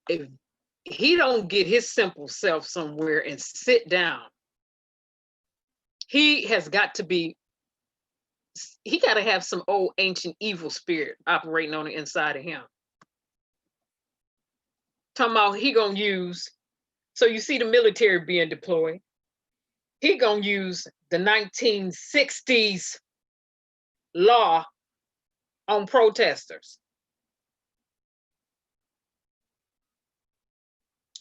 if he don't get his simple self somewhere and sit down, he has got to be, he got to have some old ancient evil spirit operating on the inside of him. Talking about he gonna use, so you see the military being deployed, he gonna use the 1960s law on protesters,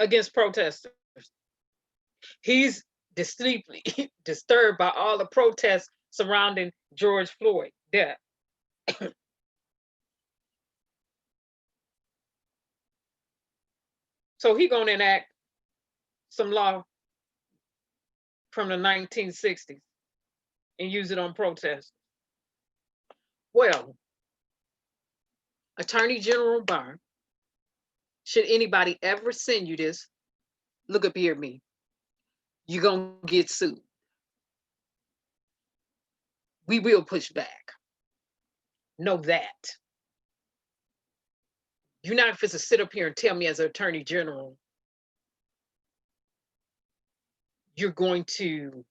against protesters. He's deeply disturbed by all the protests surrounding George Floyd death. So he gonna enact some law from the 1960s and use it on protesters. Well, Attorney General Barr, should anybody ever send you this, look up here at me, you're gonna get sued. We will push back. Know that. You're not supposed to sit up here and tell me as an Attorney General, you're going to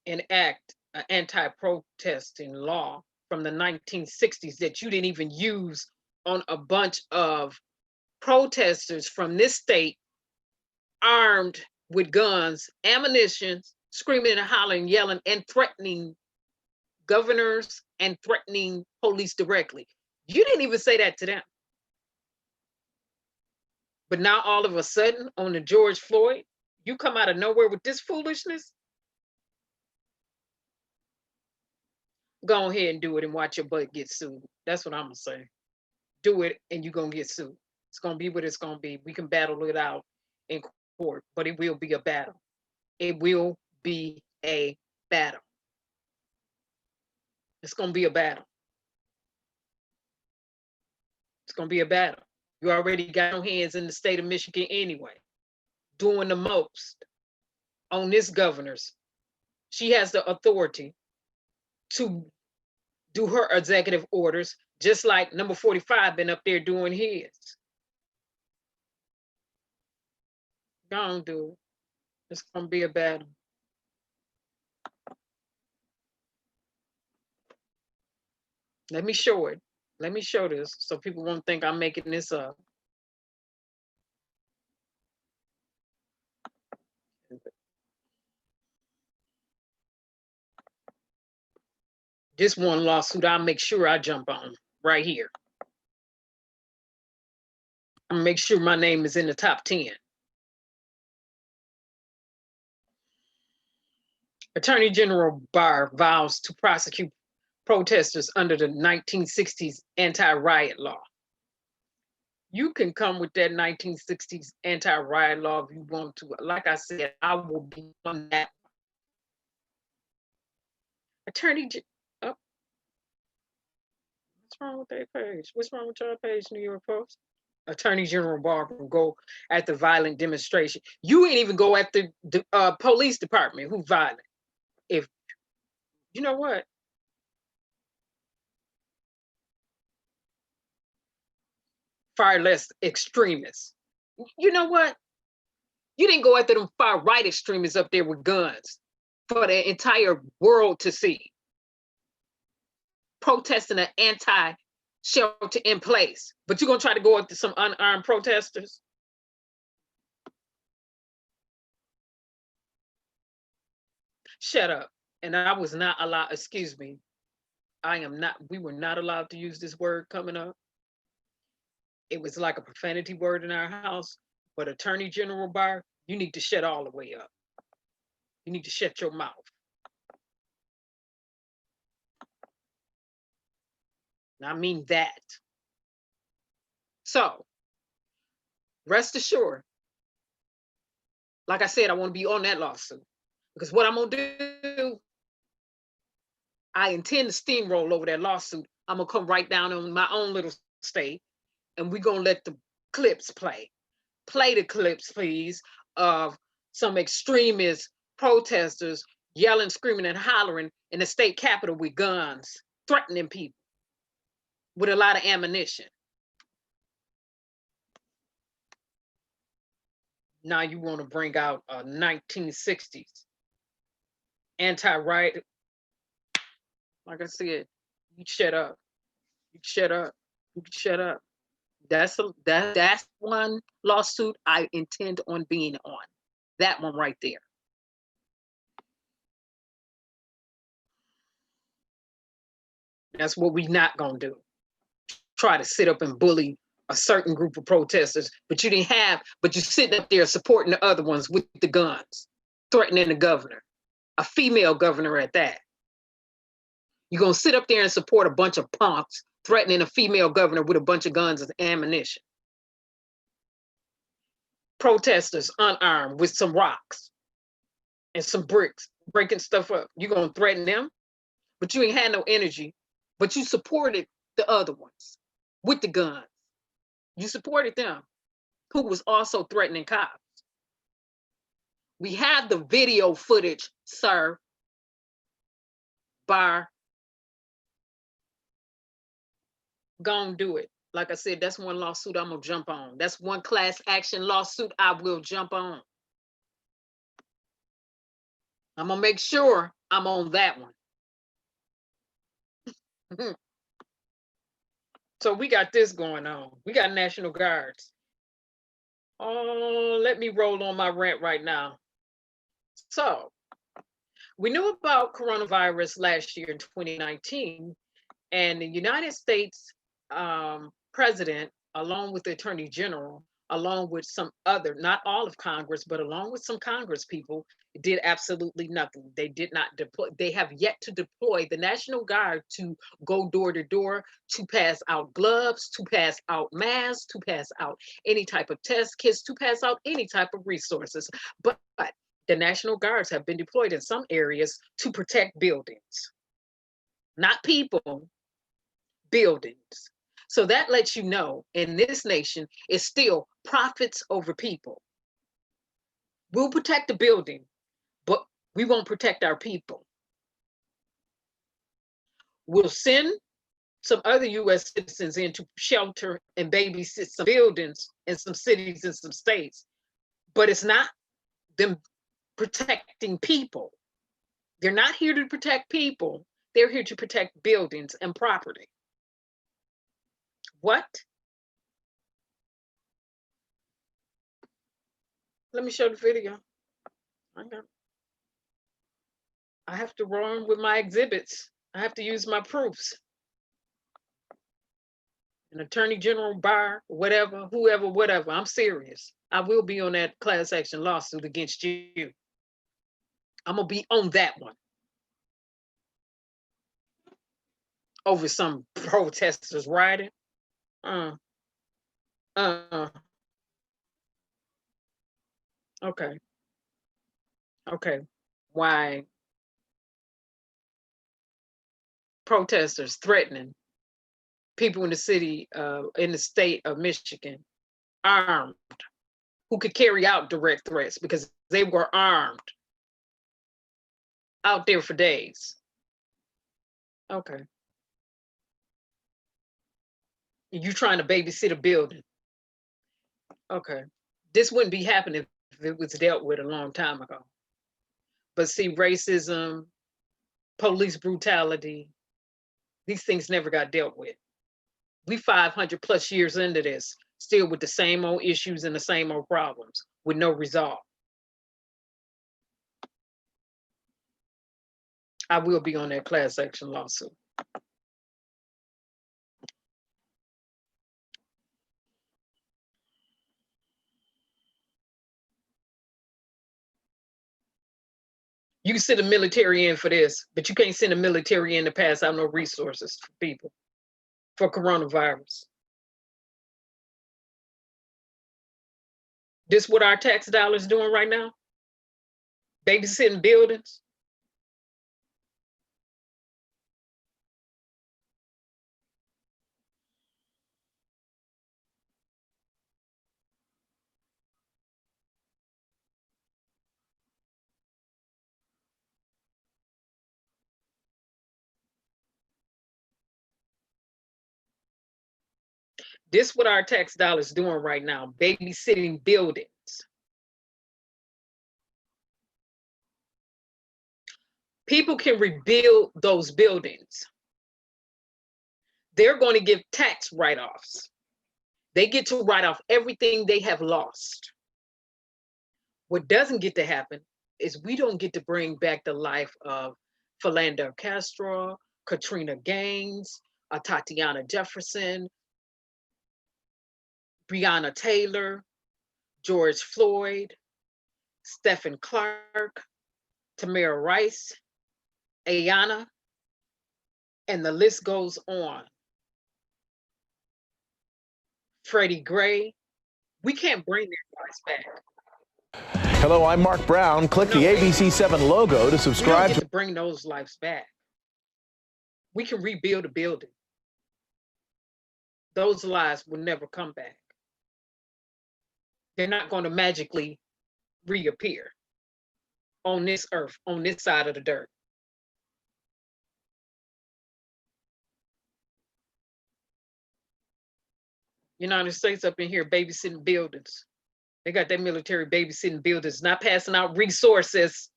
enact an anti-protesting law from the 1960s that you didn't even use on a bunch of protesters from this state armed with guns, ammunition, screaming and hollering, yelling, and threatening governors and threatening police directly. You didn't even say that to them. But now all of a sudden on the George Floyd, you come out of nowhere with this foolishness? Go ahead and do it and watch your butt get sued. That's what I'm gonna say. do it and you're gonna get sued. It's gonna be what it's gonna be. We can battle it out in court, but it will be a battle. It will be a battle. It's gonna be a battle. It's gonna be a battle. You already got your hands in the state of Michigan anyway, doing the most on this governor's. She has the authority to do her executive orders, just like number 45 been up there doing his. Don't do it. It's gonna be a battle. Let me show it. Let me show this so people won't think I'm making this up. This one lawsuit, I'll make sure I jump on right here. I'll make sure my name is in the top 10. Attorney General Barr vows to prosecute protesters under the 1960s anti-riot law. You can come with that 1960s anti-riot law if you want to. Like I said, I will be on that. Oh. What's wrong with that page? What's wrong with your page, New York Post? Attorney General Barr will go at the violent demonstration. You ain't even go at the police department who violent. If you know what? Far less extremists. You know what? You didn't go after them far right extremists up there with guns for the entire world to see. Protesting an anti-shelter in place. But you're gonna try to go after some unarmed protesters? Shut up. And I was not allowed, excuse me. We were not allowed to use this word coming up. It was like a profanity word in our house, but Attorney General Barr, you need to shut all the way up. You need to shut your mouth. I mean that. So, rest assured, like I said, I want to be on that lawsuit because what I'm going to do, I intend to steamroll over that lawsuit. I'm going to come right down on my own little state and we're going to let the clips play. Play the clips, please, of some extremist protesters yelling, screaming, and hollering in the state capitol with guns, threatening people with a lot of ammunition. Now you want to bring out a 1960s anti-riot. Like I said, you shut up. You shut up. You shut up. That's one lawsuit I intend on being on. That one right there. That's what we're not gonna do. Try to sit up and bully a certain group of protesters, but you're sitting up there supporting the other ones with the guns, threatening the governor, a female governor at that. You're gonna sit up there and support a bunch of punks threatening a female governor with a bunch of guns and ammunition. Protesters unarmed with some rocks and some bricks, breaking stuff up. You're gonna threaten them, but you ain't had no energy, but you supported the other ones with the guns. You supported them, who was also threatening cops. We have the video footage, sir. Barr. Gonna do it. Like I said, that's one lawsuit I'm gonna jump on. That's one class action lawsuit I will jump on. I'm gonna make sure I'm on that one. So we got this going on. We got National Guards. Oh, let me roll on my rant right now. So we knew about coronavirus last year in 2019, and the United States president, along with the Attorney General, along with some other, not all of Congress, but along with some Congress people, did absolutely nothing. They did not deploy. They have yet to deploy the National Guard to go door to door, to pass out gloves, to pass out masks, to pass out any type of test kits, to pass out any type of resources. But the National Guards have been deployed in some areas to protect buildings, not people, buildings. So that lets you know in this nation, it's still profits over people. We'll protect the building, but we won't protect our people. We'll send some other US citizens in to shelter and babysit some buildings in some cities and some states, but it's not them protecting people. They're not here to protect people. They're here to protect buildings and property. What? Let me show the video. I have to run with my exhibits. I have to use my proofs. An attorney general, bar, whatever, whoever, whatever. I'm serious. I will be on that class action lawsuit against you. I'm gonna be on that one. Over some protesters rioting. Okay. Okay. Why protesters threatening people in the city, in the state of Michigan, armed, who could carry out direct threats because they were armed out there for days. Okay. You trying to babysit a building. Okay. This wouldn't be happening if it was dealt with a long time ago. But see, racism, police brutality, these things never got dealt with. We 500 plus years into this, still with the same old issues and the same old problems with no resolve. I will be on that class action lawsuit. You can send the military in for this, but you can't send the military in to pass out no resources for people for coronavirus. This what our tax dollars doing right now? Babysitting buildings? This what our tax dollars doing right now, babysitting buildings. People can rebuild those buildings. They're going to give tax write-offs. They get to write off everything they have lost. What doesn't get to happen is we don't get to bring back the life of Philando Castro, Katrina Gaines, Tatiana Jefferson, Breonna Taylor, George Floyd, Stephen Clark, Tamir Rice, Ayanna, and the list goes on. Freddie Gray. We can't bring their lives back. Hello, I'm Mark Brown. Click the ABC7 logo to subscribe. We don't get to bring those lives back. We can rebuild a building. Those lives will never come back. They're not going to magically reappear on this earth, on this side of the dirt. United States up in here babysitting buildings. They got their military babysitting buildings, not passing out resources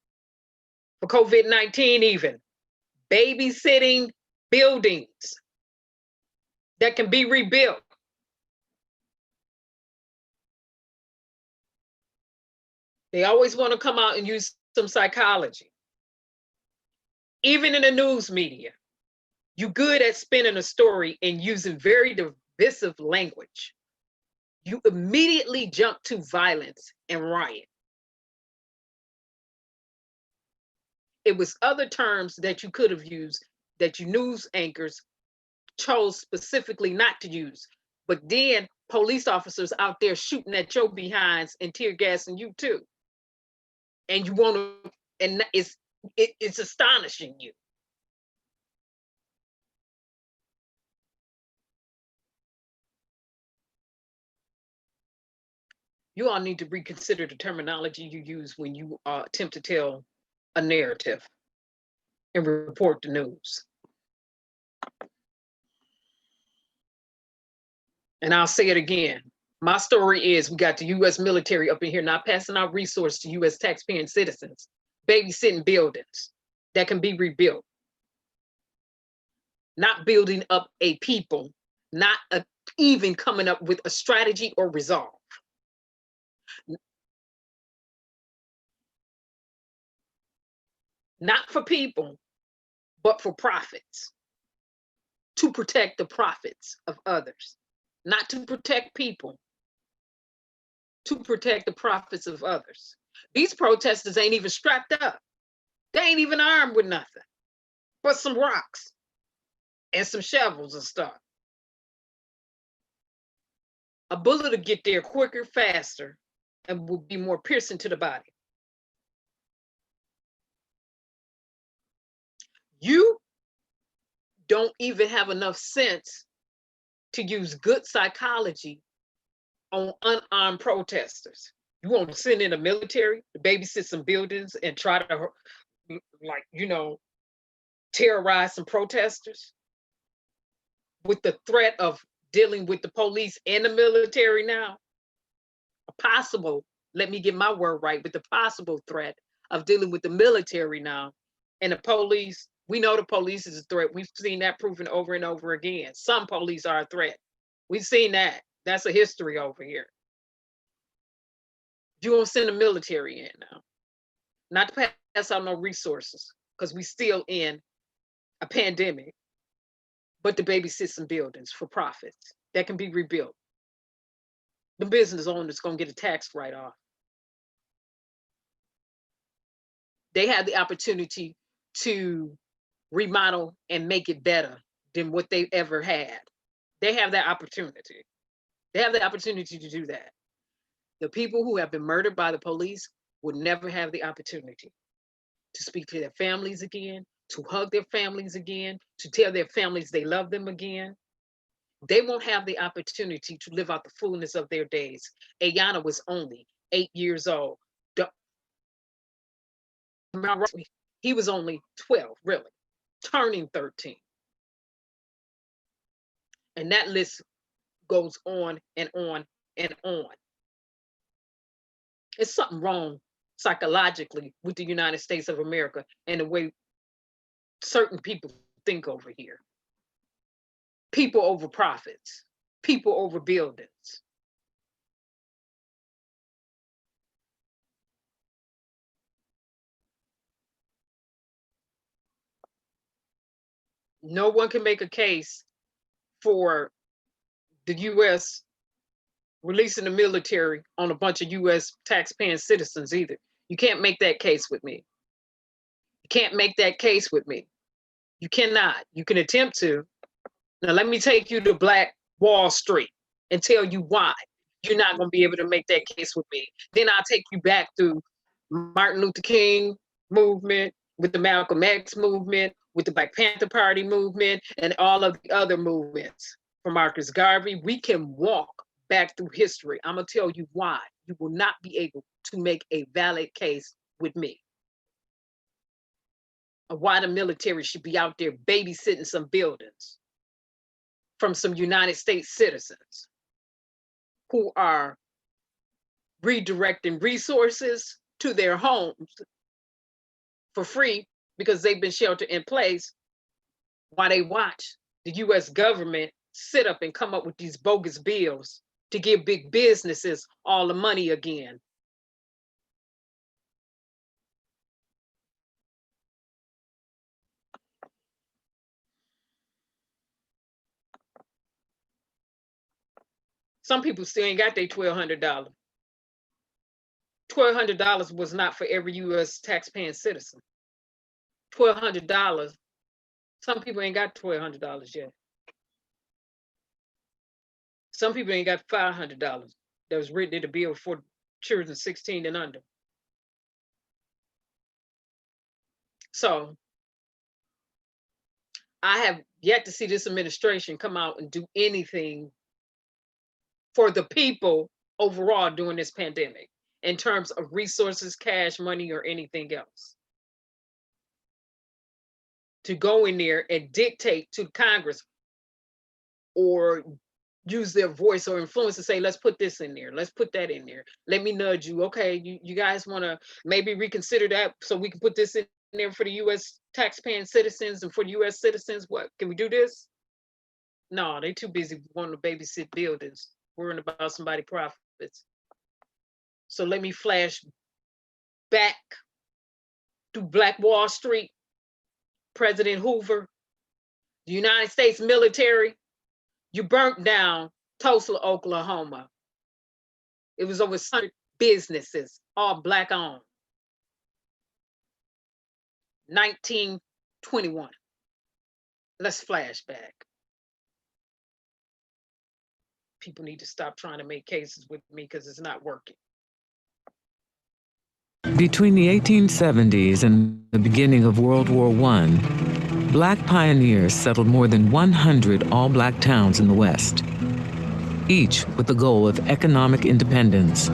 for COVID-19 even. Babysitting buildings that can be rebuilt. They always want to come out and use some psychology. Even in the news media, you're good at spinning a story and using very divisive language. You immediately jump to violence and riot. It was other terms that you could have used that you news anchors chose specifically not to use. But then police officers out there shooting at your behinds and tear gassing you too. And you want to, and it's astonishing you. You all need to reconsider the terminology you use when you attempt to tell a narrative and report the news. And I'll say it again. My story is we got the U.S. military up in here not passing out resources to U.S. taxpaying citizens, babysitting buildings that can be rebuilt, not building up a people, not even coming up with a strategy or resolve. Not for people, but for profits, to protect the profits of others, not to protect people, to protect the profits of others. These protesters ain't even strapped up. They ain't even armed with nothing but some rocks and some shovels and stuff. A bullet will get there quicker, faster, and will be more piercing to the body. You don't even have enough sense to use good psychology on unarmed protesters. You want to send in the military to babysit some buildings and try to, like, you know, terrorize some protesters with the threat of dealing with the police and the military now? A possible, let me get my word right, with the possible threat of dealing with the military now and the police. We know the police is a threat. We've seen that proven over and over again. Some police are a threat. We've seen that. That's a history over here. You won't send the military in now. Not to pass out no resources, because we still in a pandemic, but to babysit some buildings for profits that can be rebuilt. The business owners gonna get a tax write-off. They have the opportunity to remodel and make it better than what they ever had. They have that opportunity. They have the opportunity to do that. The people who have been murdered by the police would never have the opportunity to speak to their families again, to hug their families again, to tell their families they love them again. They won't have the opportunity to live out the fullness of their days. Ayana was only 8 years old. He was only 12, really, turning 13. And that list goes on and on and on. It's something wrong psychologically with the United States of America and the way certain people think over here. People over profits, people over buildings. No one can make a case for the U.S. releasing the military on a bunch of U.S. taxpaying citizens either. You can't make that case with me. You can't make that case with me. You cannot. You can attempt to. Now, let me take you to Black Wall Street and tell you why you're not going to be able to make that case with me. Then I'll take you back to Martin Luther King movement, with the Malcolm X movement, with the Black Panther Party movement, and all of the other movements from Marcus Garvey. We can walk back through history. I'm going to tell you why you will not be able to make a valid case with me of why the military should be out there babysitting some buildings from some United States citizens who are redirecting resources to their homes for free because they've been sheltered in place while they watch the US government sit up and come up with these bogus bills to give big businesses all the money again. Some people still ain't got their $1,200. $1,200 was not for every U.S. taxpaying citizen. $1,200. Some people ain't got $1,200 yet. Some people ain't got $500 that was written in the bill for children 16 and under. So I have yet to see this administration come out and do anything for the people overall during this pandemic in terms of resources, cash, money, or anything else. To go in there and dictate to Congress or use their voice or influence to say, let's put this in there, let's put that in there. Let me nudge you. Okay, you guys want to maybe reconsider that so we can put this in there for the U.S. taxpaying citizens and for the U.S. citizens. What, can we do this? No, they too busy wanting to babysit buildings, worrying about somebody's profits. So let me flash back to Black Wall Street. President Hoover, the United States military, you burnt down Tulsa, Oklahoma. It was over 100 businesses, all Black owned. 1921. Let's flash back. People need to stop trying to make cases with me because it's not working. Between the 1870s and the beginning of World War I, Black pioneers settled more than 100 all-Black towns in the West, each with the goal of economic independence.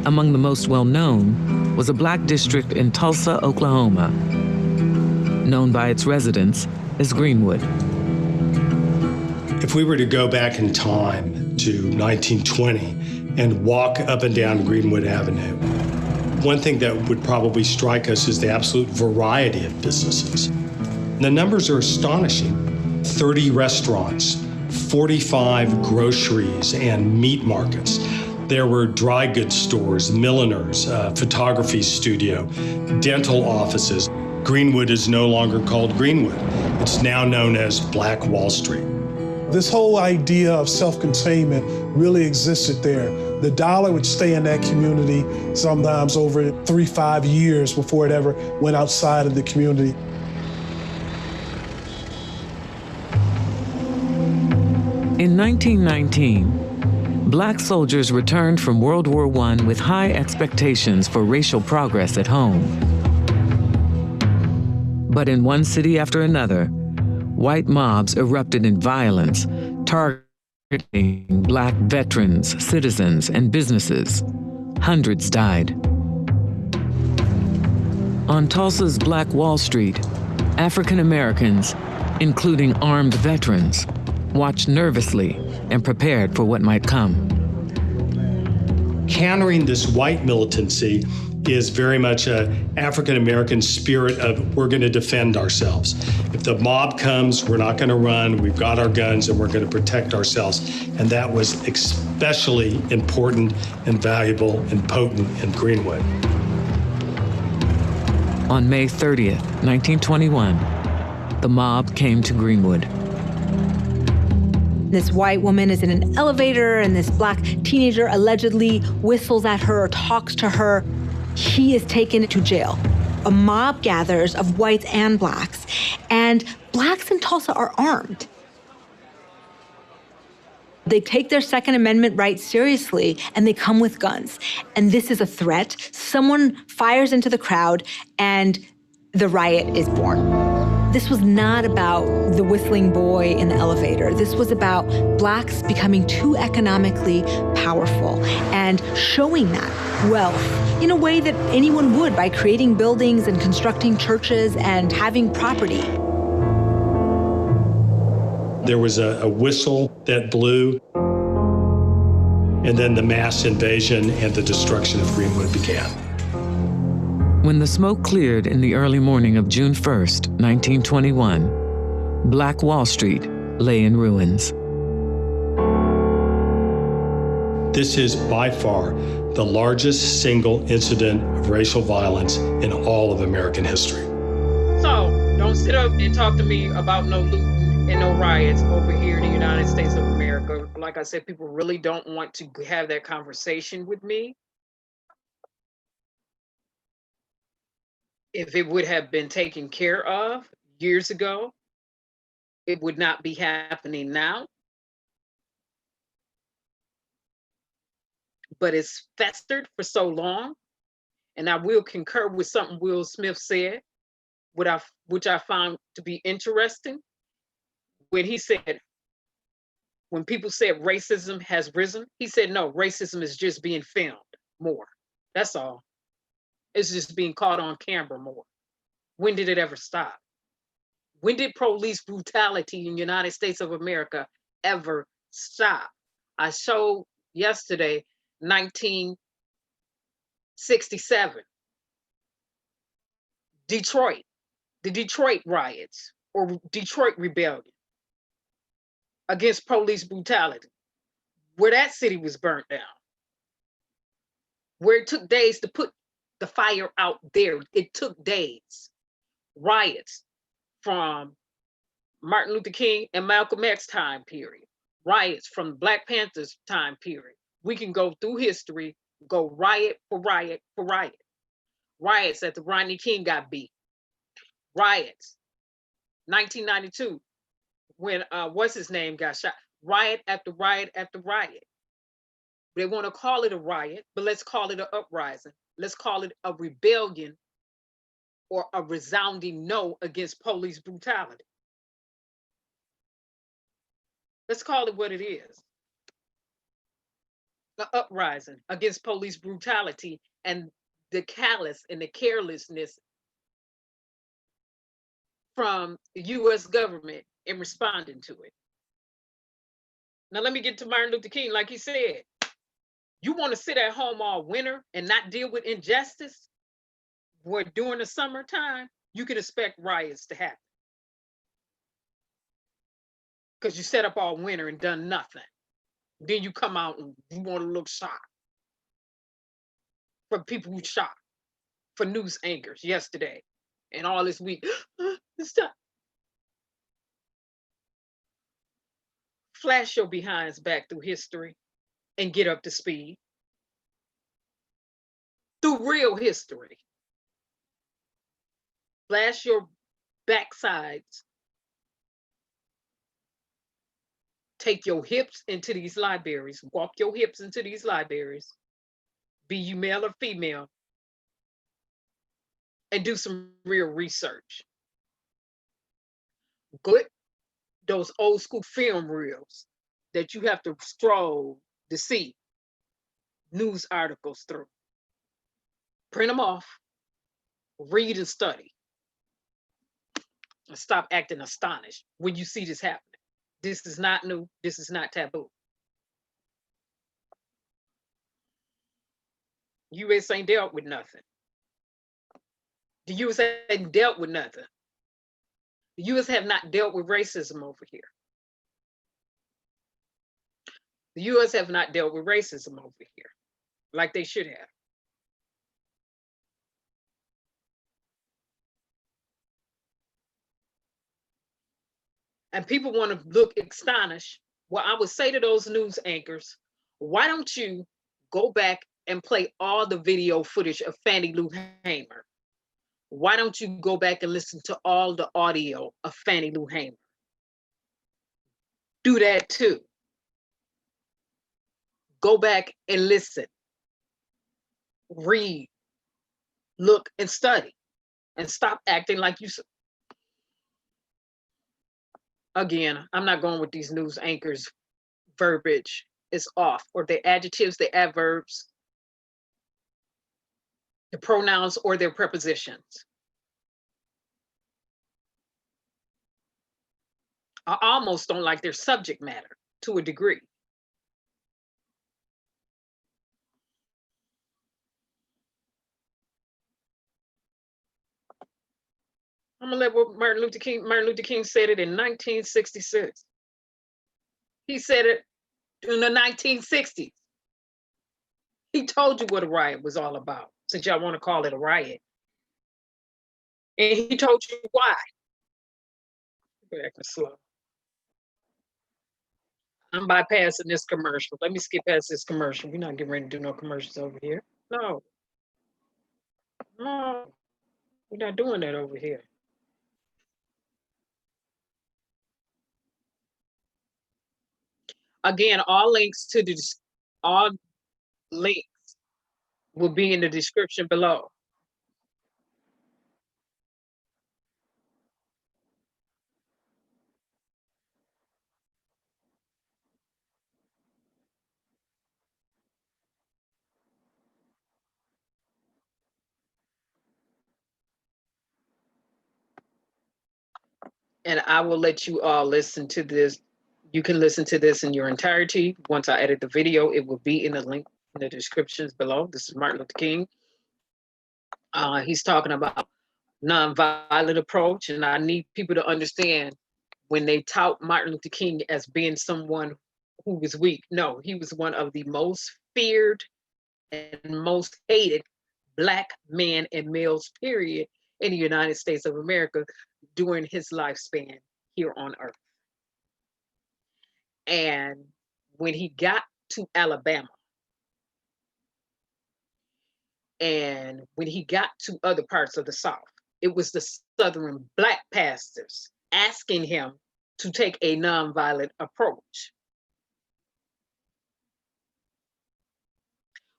Among the most well-known was a Black district in Tulsa, Oklahoma, known by its residents as Greenwood. If we were to go back in time to 1920 and walk up and down Greenwood Avenue, one thing that would probably strike us is the absolute variety of businesses. The numbers are astonishing. 30 restaurants, 45 groceries and meat markets. There were dry goods stores, milliners, photography studio, dental offices. Greenwood is no longer called Greenwood. It's now known as Black Wall Street. This whole idea of self-containment really existed there. The dollar would stay in that community sometimes over 3-5 years before it ever went outside of the community. In 1919, Black soldiers returned from World War I with high expectations for racial progress at home. But in one city after another, white mobs erupted in violence, targeting Black veterans, citizens, and businesses. Hundreds died. On Tulsa's Black Wall Street, African Americans, including armed veterans, watched nervously and prepared for what might come. Countering this white militancy is very much an African-American spirit of we're going to defend ourselves. If the mob comes, we're not going to run, we've got our guns and we're going to protect ourselves. And that was especially important and valuable and potent in Greenwood. On May 30th, 1921, the mob came to Greenwood. This white woman is in an elevator and this Black teenager allegedly whistles at her or talks to her. He is taken to jail. A mob gathers of whites and Blacks, and Blacks in Tulsa are armed. They take their Second Amendment rights seriously, and they come with guns. And this is a threat. Someone fires into the crowd, and the riot is born. This was not about the whistling boy in the elevator. This was about Blacks becoming too economically powerful and showing that wealth in a way that anyone would by creating buildings and constructing churches and having property. There was a whistle that blew, and then the mass invasion and the destruction of Greenwood began. When the smoke cleared in the early morning of June 1st, 1921, Black Wall Street lay in ruins. This is by far the largest single incident of racial violence in all of American history. So don't sit up and talk to me about no looting and no riots over here in the United States of America. Like I said, people really don't want to have that conversation with me. If it would have been taken care of years ago, it would not be happening now. But it's festered for so long. And I will concur with something Will Smith said, which I found to be interesting. When he said, when people said racism has risen, he said, no, racism is just being filmed more. That's all. It's just being caught on camera more. When did it ever stop? When did police brutality in the United States of America ever stop? I showed yesterday 1967, Detroit, the Detroit riots or Detroit rebellion against police brutality, where that city was burnt down, where it took days to put the fire out there. It took days. Riots from Martin Luther King and Malcolm X time period, riots from Black Panthers time period. We can go through history, go riot for riot for riot. Riots that the Rodney King got beat. Riots, 1992, when what's his name got shot. Riot after riot after riot. They want to call it a riot, but let's call it an uprising. Let's call it a rebellion or a resounding no against police brutality. Let's call it what it is. An uprising against police brutality and the callous and the carelessness from the US government in responding to it. Now let me get to Martin Luther King. Like he said, you want to sit at home all winter and not deal with injustice? Where during the summertime, you can expect riots to happen. Because you set up all winter and done nothing. Then you come out and you want to look shocked. For people who shocked. For news anchors yesterday and all this week. Stop. Flash your behinds back through history and get up to speed. Through real history. Flash your backsides. Take your hips into these libraries. Walk your hips into these libraries. Be you male or female. And do some real research. Good. Those old school film reels that you have to scroll to see news articles through. Print them off. Read and study. And stop acting astonished when you see this happening. This is not new. This is not taboo. U.S. ain't dealt with nothing. The U.S. ain't dealt with nothing. The U.S. have not dealt with racism over here. The U.S. have not dealt with racism over here like they should have. And people want to look astonished. Well, I would say to those news anchors, why don't you go back and play all the video footage of Fannie Lou Hamer? Why don't you go back and listen to all the audio of Fannie Lou Hamer? Do that too. Go back and listen, read, look, and study, and stop acting like you. Again, I'm not going with these news anchors' verbiage. It's off, or the adjectives, the adverbs, the pronouns, or their prepositions. I almost don't like their subject matter to a degree. I'm gonna let what Martin Luther King said it in 1966. He said it in the 1960s. He told you what a riot was all about, since y'all want to call it a riot. And he told you why. Go back and slow. I'm bypassing this commercial. Let me skip past this commercial. We're not getting ready to do no commercials over here. No. No. We're not doing that over here. Again, all links will be in the description below. And I will let you all listen to this. You can listen to this in your entirety. Once I edit the video, it will be in the link in the descriptions below. This is Martin Luther King. He's talking about nonviolent approach, and I need people to understand when they tout Martin Luther King as being someone who was weak. No, he was one of the most feared and most hated Black men and males, period, in the United States of America during his lifespan here on earth. And when he got to Alabama, and when he got to other parts of the South, it was the Southern Black pastors asking him to take a nonviolent approach.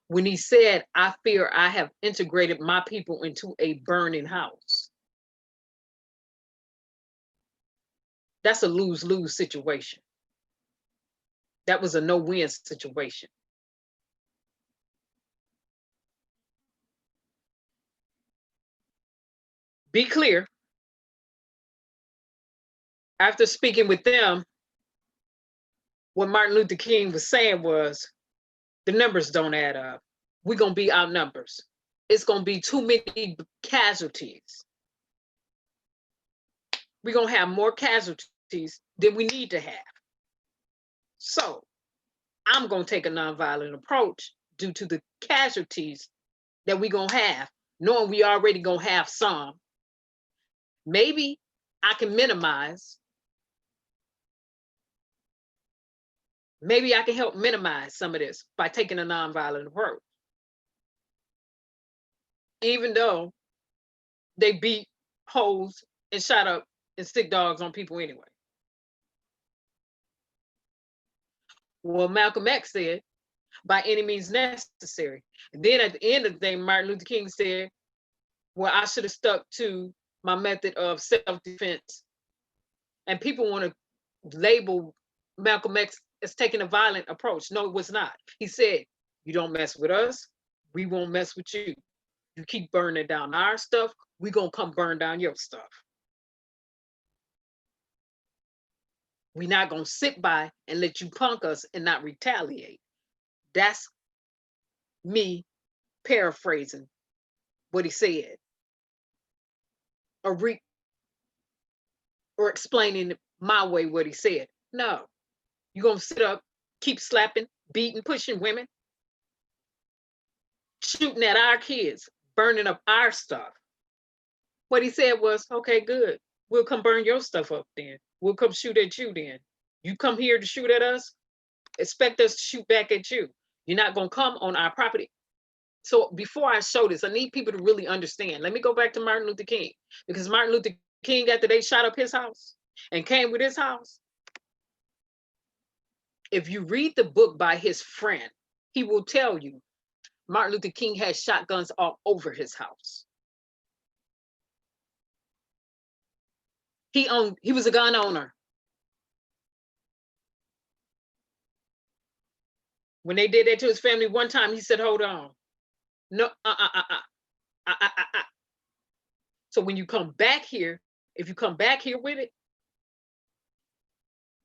When he said, "I fear I have integrated my people into a burning house." That's a lose-lose situation. That was a no-win situation. Be clear. After speaking with them, what Martin Luther King was saying was, the numbers don't add up. We're going to be outnumbered. It's going to be too many casualties. We're going to have more casualties than we need to have. So I'm going to take a nonviolent approach due to the casualties that we're going to have, knowing we already going to have some. Maybe I can minimize. Maybe I can help minimize some of this by taking a nonviolent approach. Even though they beat hoes and shot up and stick dogs on people anyway. Well, Malcolm X said, by any means necessary. And then at the end of the day, Martin Luther King said, well, I should have stuck to my method of self-defense. And people want to label Malcolm X as taking a violent approach. No, it was not. He said, you don't mess with us, we won't mess with you. You keep burning down our stuff, we're going to come burn down your stuff. We're not going to sit by and let you punk us and not retaliate. That's me paraphrasing what he said. Or explaining my way what he said. No, you're going to sit up, keep slapping, beating, pushing women, shooting at our kids, burning up our stuff. What he said was, okay, good. We'll come burn your stuff up then. We'll come shoot at you then. You come here to shoot at us, expect us to shoot back at you. You're not going to come on our property. So before I show this, I need people to really understand. Let me go back to Martin Luther King, because Martin Luther King, after they shot up his house and came with his house, if you read the book by his friend, he will tell you Martin Luther King had shotguns all over his house. He was a gun owner. When they did that to his family one time, he said, hold on. No, So when you come back here, if you come back here with it,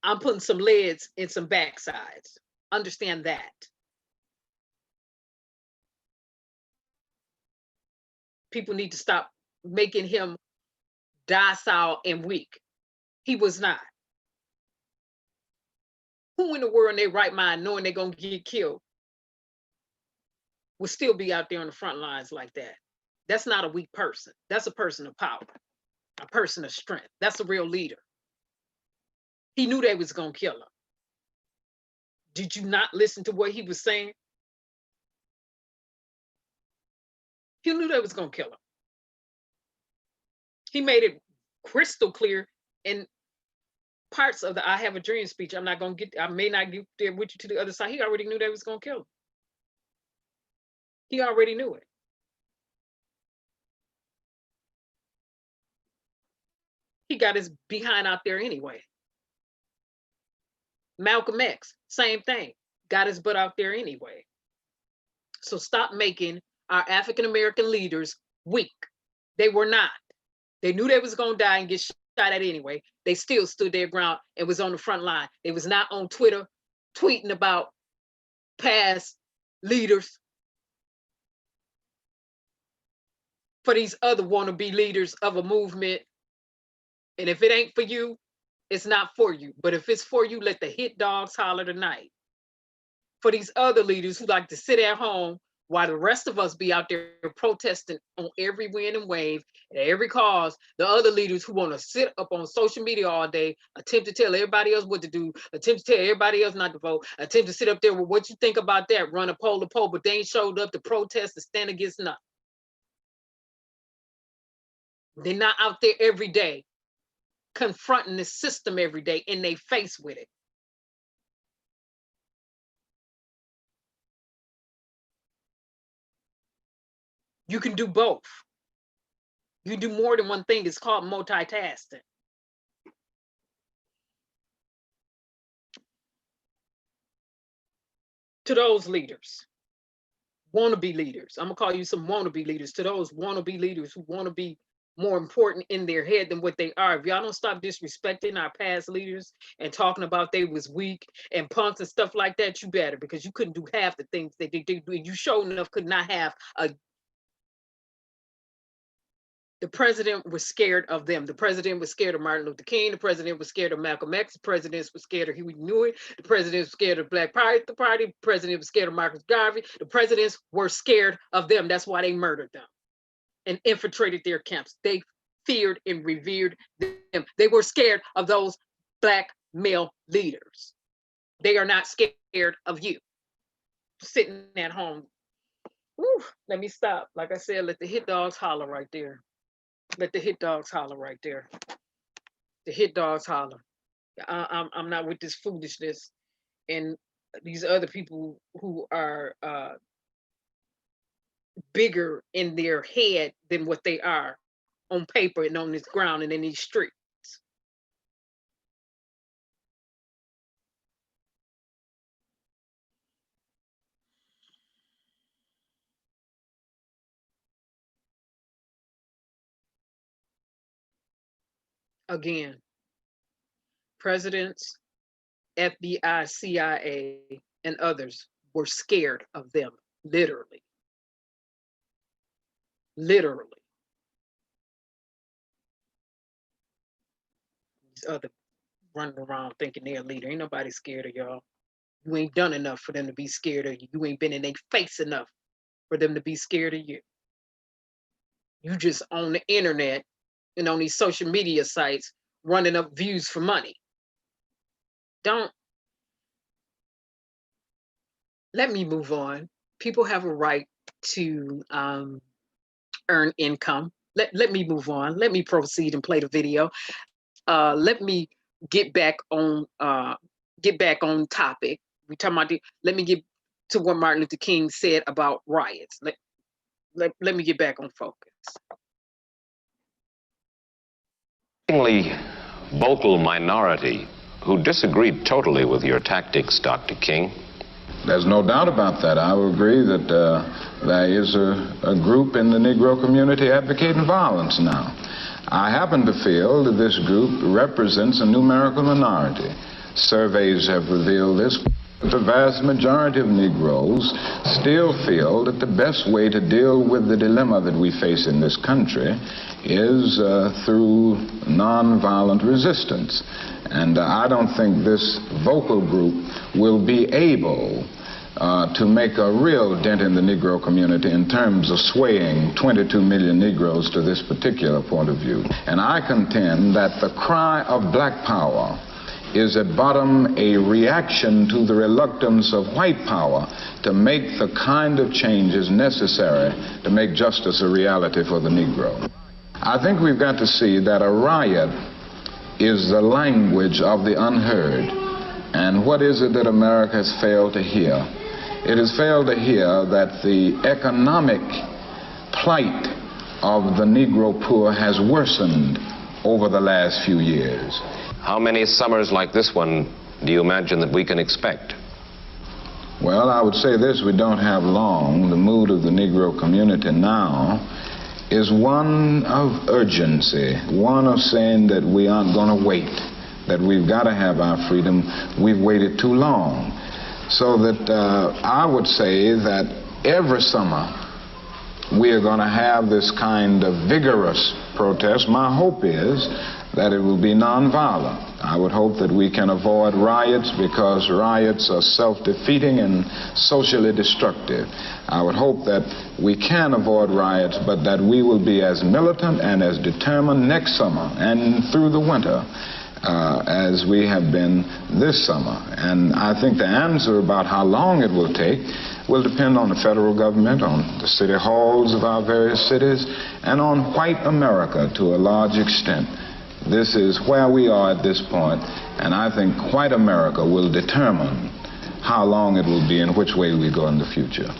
I'm putting some leads in some backsides. Understand that. People need to stop making him docile and weak. He was not. Who in the world in their right mind, knowing they're going to get killed, will still be out there on the front lines like that? That's not a weak person. That's a person of power, a person of strength. That's a real leader. He knew they was going to kill him. Did you not listen to what he was saying? He knew they was gonna kill him. He made it crystal clear in parts of the I Have a Dream speech. I may not get there with you to the other side. He already knew they was gonna kill him. He already knew it. He got his behind out there anyway. Malcolm X, same thing, got his butt out there anyway. So stop making our African-American leaders weak. They were not. They knew they was gonna die and get shot at anyway. They still stood their ground and was on the front line. They was not on Twitter tweeting about past leaders for these other wannabe leaders of a movement. And if it ain't for you, it's not for you. But if it's for you, let the hit dogs holler tonight. For these other leaders who like to sit at home while the rest of us be out there protesting on every wind and wave, at every cause, the other leaders who want to sit up on social media all day, attempt to tell everybody else what to do, attempt to tell everybody else not to vote, attempt to sit up there with what you think about that, run a poll to poll, but they ain't showed up to protest and stand against nothing. They're not out there every day confronting the system every day in their face with it. You can do both. You can do more than one thing. It's called multitasking. To those leaders, wannabe leaders, I'm gonna call you some wannabe leaders, to those wannabe leaders who wanna be more important in their head than what they are. If y'all don't stop disrespecting our past leaders and talking about they was weak and punks and stuff like that, you better, because you couldn't do half the things that they did. You sure enough could not have the president was scared of them. The president was scared of Martin Luther King. The president was scared of Malcolm X. The president was scared of Huey Newton. The president was scared of Black Panther Party. The president was scared of Marcus Garvey. The presidents were scared of them. That's why they murdered them and infiltrated their camps. They feared and revered them. They were scared of those Black male leaders. They are not scared of you sitting at home. Whew, let me stop. Like I said, let the hit dogs holler right there. Let the hit dogs holler right there. The hit dogs holler. I'm not with this foolishness and these other people who are bigger in their head than what they are on paper and on this ground and in these streets. Again, presidents, FBI, CIA, and others were scared of them, literally. Literally. These other running around thinking they're a leader. Ain't nobody scared of y'all. You ain't done enough for them to be scared of you. You ain't been in their face enough for them to be scared of you. You just on the internet and on these social media sites running up views for money. Don't. Let me move on. People have a right to earn income. Let me move on. Let me proceed and play the video. Let me get back on topic. We talking about let me get to what Martin Luther King said about riots. Let me get back on focus. Vocal minority who disagreed totally with your tactics, Dr. King. There's no doubt about that. I will agree that there is a group in the Negro community advocating violence now. I happen to feel that this group represents a numerical minority. Surveys have revealed this. The vast majority of Negroes still feel that the best way to deal with the dilemma that we face in this country is through nonviolent resistance. And I don't think this vocal group will be able to make a real dent in the Negro community in terms of swaying 22 million Negroes to this particular point of view. And I contend that the cry of black power is at bottom a reaction to the reluctance of white power to make the kind of changes necessary to make justice a reality for the Negro. I think we've got to see that a riot is the language of the unheard. And what is it that America has failed to hear? It has failed to hear that the economic plight of the Negro poor has worsened over the last few years. How many summers like this one do you imagine that we can expect? Well, I would say this: we don't have long. The mood of the Negro community now is one of urgency, one of saying that we aren't going to wait, that we've got to have our freedom. We've waited too long. So that I would say that every summer we are going to have this kind of vigorous protest. My hope is that it will be nonviolent. I would hope that we can avoid riots, because riots are self-defeating and socially destructive. I would hope that we can avoid riots, but that we will be as militant and as determined next summer and through the winter as we have been this summer. And I think the answer about how long it will take will depend on the federal government, on the city halls of our various cities, and on white America to a large extent. This is where we are at this point, and I think white America will determine how long it will be and which way we go in the future.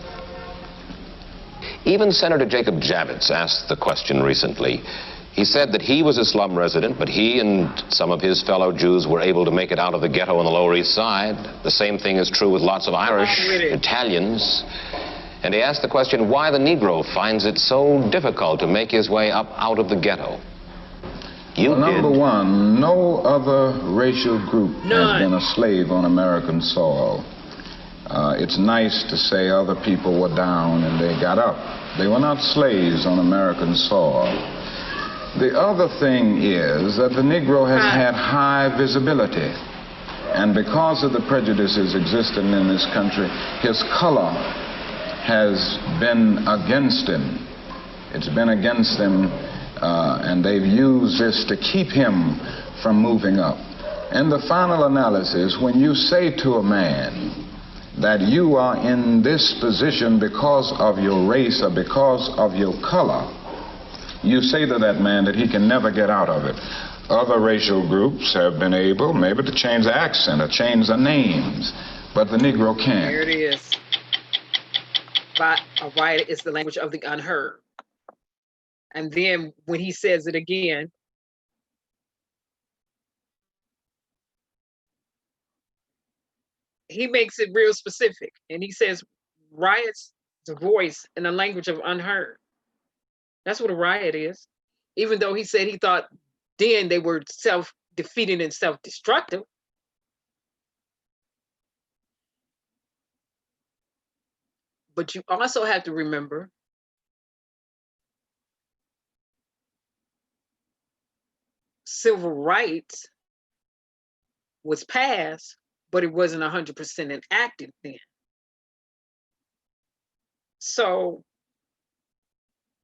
Even Senator Jacob Javits asked the question recently. He said that he was a slum resident, but he and some of his fellow Jews were able to make it out of the ghetto on the Lower East Side. The same thing is true with lots of Irish, Italians. And he asked the question why the Negro finds it so difficult to make his way up out of the ghetto. Well, number one, no other racial group has been a slave on American soil. It's nice to say other people were down and they got up. They were not slaves on American soil. The other thing is that the Negro has had high visibility. And because of the prejudices existing in this country, his color has been against him. It's been against him, and they've used this to keep him from moving up. In the final analysis, when you say to a man that you are in this position because of your race or because of your color, you say to that man that he can never get out of it. Other racial groups have been able maybe to change the accent or change the names, but the Negro can't. There it is. But a riot is the language of the unheard. And then when he says it again, he makes it real specific. And he says, riots, the voice in the language of unheard. That's what a riot is. Even though he said he thought then they were self-defeating and self-destructive. But you also have to remember civil rights was passed, but it wasn't 100% enacted then. So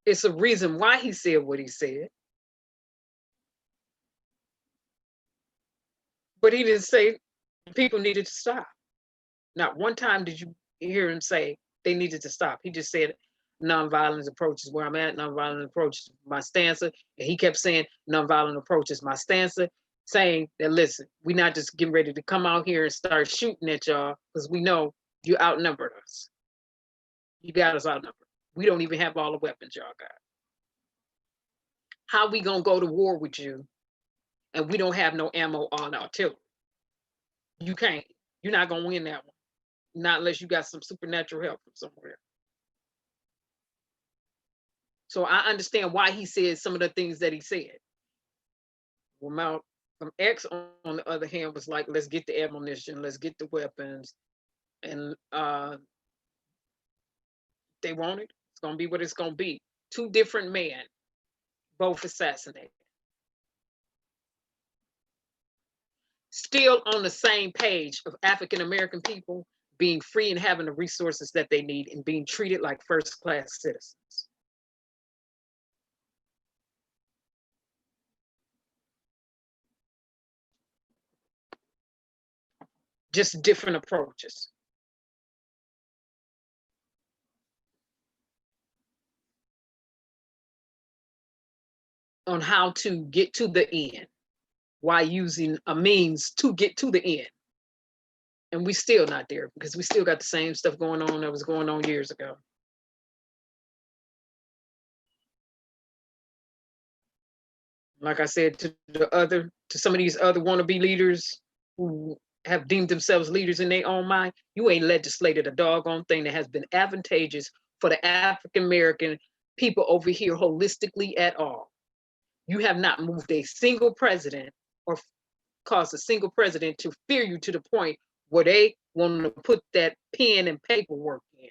it's a reason why he said what he said. But he didn't say people needed to stop. Not one time did you hear him say they needed to stop. He just said nonviolent approach is where I'm at, nonviolent approach is my stance. And he kept saying nonviolent approach is my stance, saying that, listen, we're not just getting ready to come out here and start shooting at y'all because we know you outnumbered us. You got us outnumbered. We don't even have all the weapons y'all got. How we gonna go to war with you and we don't have no ammo on artillery? You can't. You're not gonna win that one. Not unless you got some supernatural help from somewhere. So I understand why he said some of the things that he said. Well, Malcolm X, on the other hand, was like, let's get the ammunition, let's get the weapons. And they want it. It's gonna be what it's gonna be. Two different men, both assassinated. Still on the same page of African-American people being free and having the resources that they need and being treated like first-class citizens. just different approaches. On how to get to the end while using a means to get to the end. And we still not there because we still got the same stuff going on that was going on years ago. Like I said, to some of these other wannabe leaders who have deemed themselves leaders in their own mind, you ain't legislated a doggone thing that has been advantageous for the African-American people over here holistically at all. You have not moved a single president or caused a single president to fear you to the point where they want to put that pen and paperwork in.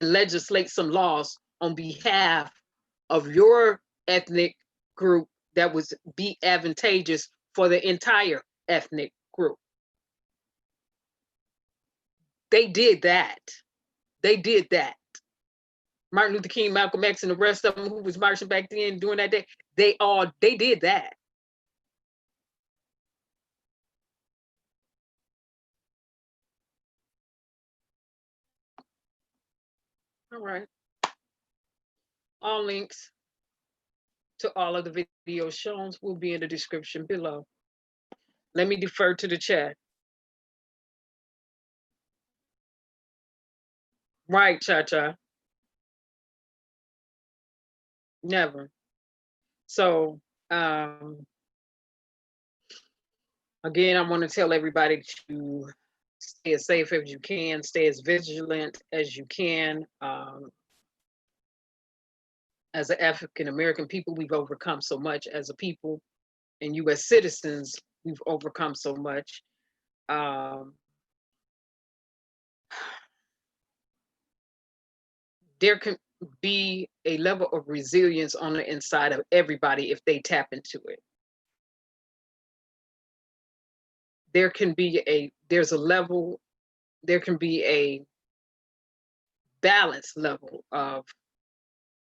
Legislate some laws on behalf of your ethnic group that would be advantageous for the entire ethnic group. They did that. They did that. Martin Luther King, Malcolm X, and the rest of them who was marching back then during that day, they did that. All right. All links to all of the video shows will be in the description below. Let me defer to the chat. Right, Cha-Cha. Never. So, again, I want to tell everybody to stay as safe as you can, stay as vigilant as you can. As an African-American people, we've overcome so much. As a people and U.S. citizens, we've overcome so much. There can be a level of resilience on the inside of everybody if they tap into it. There can be a balanced level of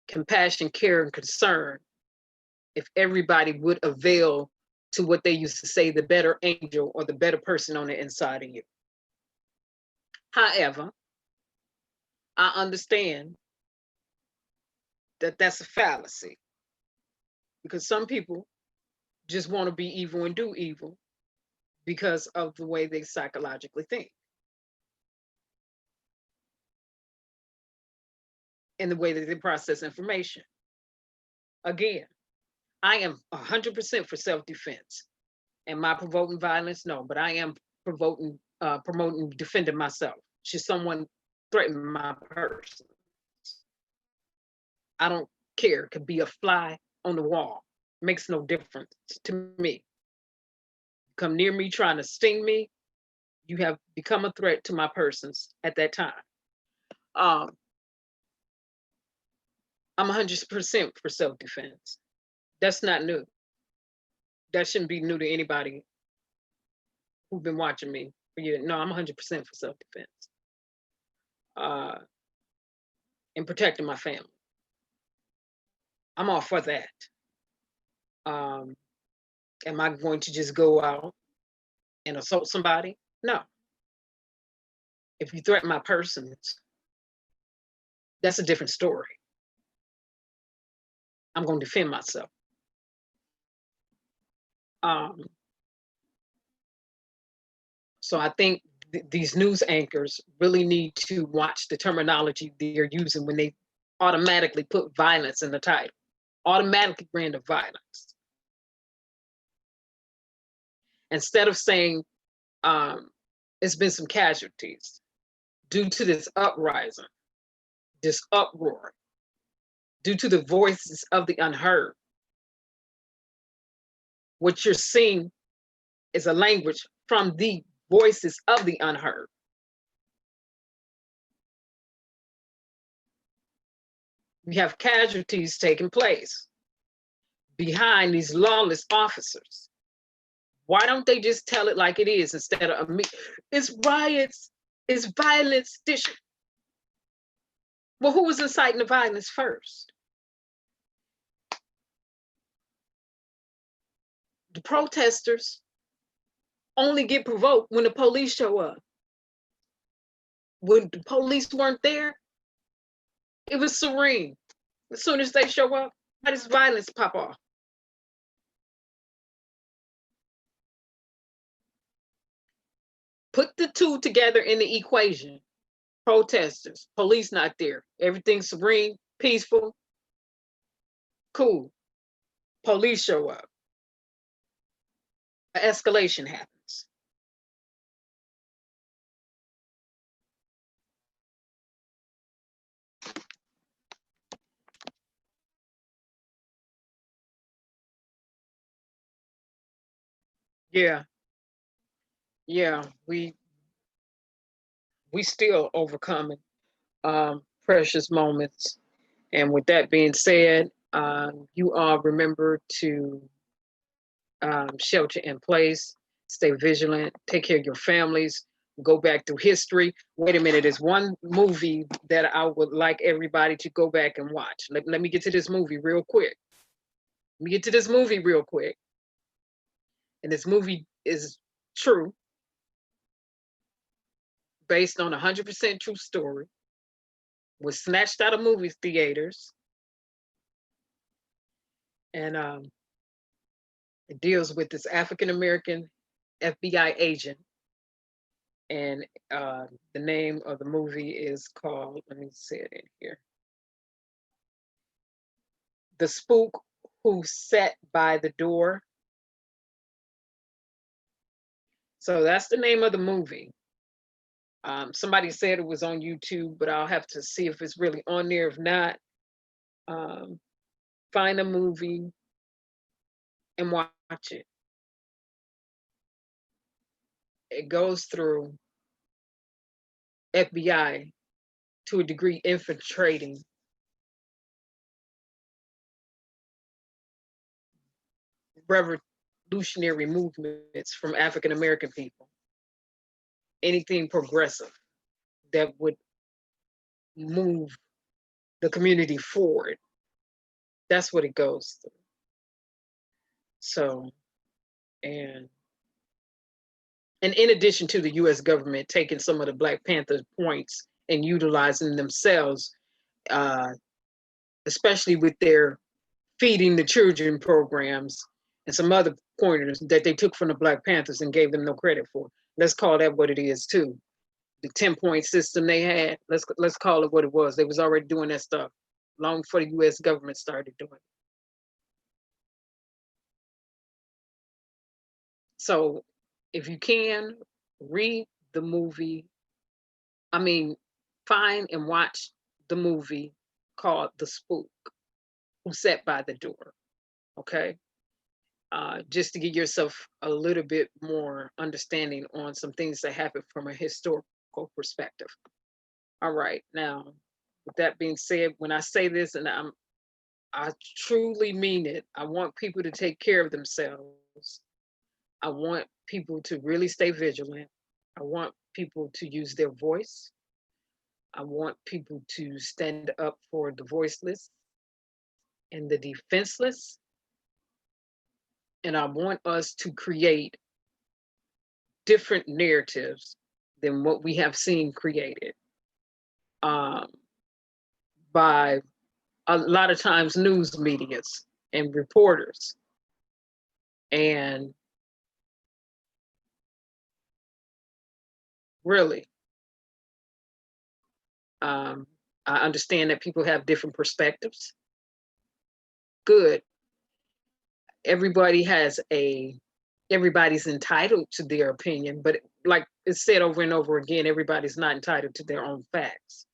compassion, care, and concern if everybody would avail to what they used to say, the better angel or the better person on the inside of you. However, I understand that that's a fallacy because some people just want to be evil and do evil because of the way they psychologically think and the way that they process information. Again, I am 100% for self-defense. Am I provoking violence? No, but I am promoting defending myself. Should someone threaten my person? I don't care. It could be a fly on the wall. Makes no difference to me. Come near me trying to sting me, you have become a threat to my persons at that time. I'm 100% for self-defense. That's not new. That shouldn't be new to anybody who've been watching me for years. No, I'm 100% for self-defense. And protecting my family. I'm all for that. Am I going to just go out and assault somebody? No. If you threaten my persons, that's a different story. I'm going to defend myself. So I think these news anchors really need to watch the terminology they're using when they automatically put violence in the title. Automatically brand of violence. Instead of saying it's been some casualties due to this uprising, this uproar, due to the voices of the unheard. What you're seeing is a language from the voices of the unheard. We have casualties taking place behind these lawless officers. Why don't they just tell it like it is instead of it's riots, it's violence. Well, who was inciting the violence first? The protesters only get provoked when the police show up. When the police weren't there, it was serene. As soon as they show up, how does violence pop off? Put the two together in the equation. Protesters, police not there. Everything's serene, peaceful, cool. Police show up. An escalation happens. Yeah. Yeah, we still overcoming precious moments. And with that being said, you all remember to shelter in place, stay vigilant, take care of your families, go back through history. Wait a minute, there's one movie that I would like everybody to go back and watch. Let me get to this movie real quick. And this movie is true, based on a 100% true story, was snatched out of movie theaters, and it deals with this African-American FBI agent, and the name of the movie is called, let me say it in here, The Spook Who Sat by the Door. So that's the name of the movie. Somebody said it was on YouTube, but I'll have to see if it's really on there. If not, find a movie and watch it. It goes through FBI to a degree infiltrating revolutionary movements from African American people. Anything progressive that would move the community forward. That's what it goes through. So, and in addition to the US government taking some of the Black Panther points and utilizing themselves, especially with their feeding the children programs and some other pointers that they took from the Black Panthers and gave them no credit for. Let's call that what it is too. The 10-point system they had, let's call it what it was. They was already doing that stuff long before the US government started doing it. So if you can, read the movie, find and watch the movie called The Spook Who Sat by the Door, okay? Just to give yourself a little bit more understanding on some things that happen from a historical perspective. All right, now, with that being said, when I say this, and I truly mean it, I want people to take care of themselves. I want people to really stay vigilant. I want people to use their voice. I want people to stand up for the voiceless and the defenseless. And I want us to create different narratives than what we have seen created by a lot of times news medias and reporters. And really, I understand that people have different perspectives. Good. Everybody's entitled to their opinion, but like it's said over and over again, everybody's not entitled to their own facts.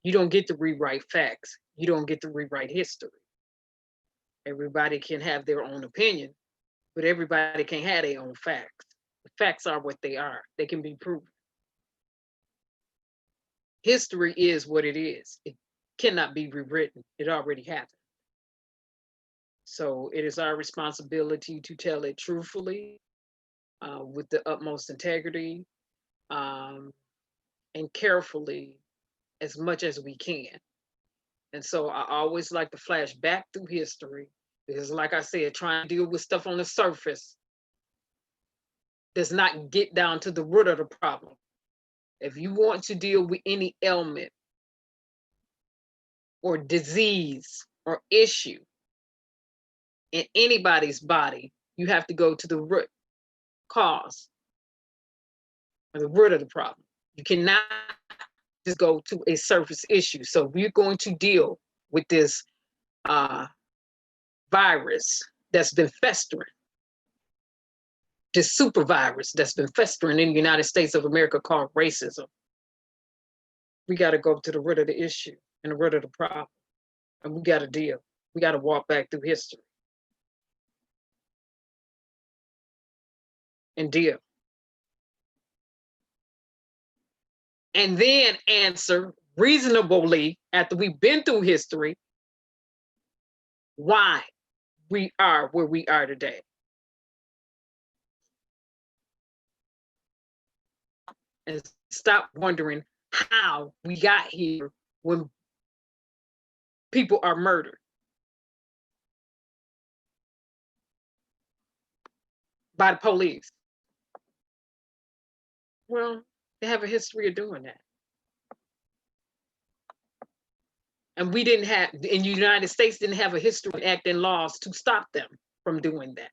You don't get to rewrite facts. You don't get to rewrite history. Everybody can have their own opinion, but everybody can't have their own facts. The facts are what they are. They can be proven. History is what it is. It cannot be rewritten. It already happened. So it is our responsibility to tell it truthfully, with the utmost integrity, and carefully as much as we can. And so I always like to flash back through history because, like I said, trying to deal with stuff on the surface does not get down to the root of the problem. If you want to deal with any ailment or disease or issue in anybody's body, you have to go to the root cause or the root of the problem. You cannot just go to a surface issue. So we're going to deal with this virus that's been festering, this super virus that's been festering in the United States of America called racism. We got to go to the root of the issue and the root of the problem. And we got to deal. We got to walk back through history and deal. And then answer reasonably, after we've been through history, why we are where we are today. And stop wondering how we got here when people are murdered. By the police. Well, they have a history of doing that. And we didn't have, in the United States, didn't have a history of enacting laws to stop them from doing that.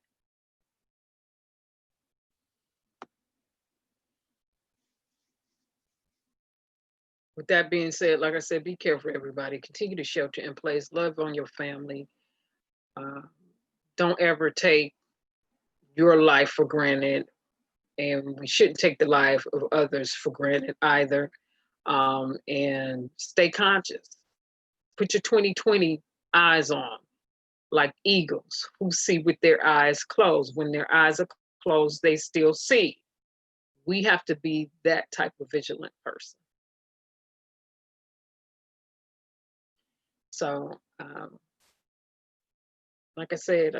With that being said, like I said, be careful, everybody. Continue to shelter in place. Love on your family. Don't ever take your life for granted. And we shouldn't take the life of others for granted either. And stay conscious. Put your 20/20 eyes on, like eagles who see with their eyes closed. When their eyes are closed, they still see. We have to be that type of vigilant person. So, like I said,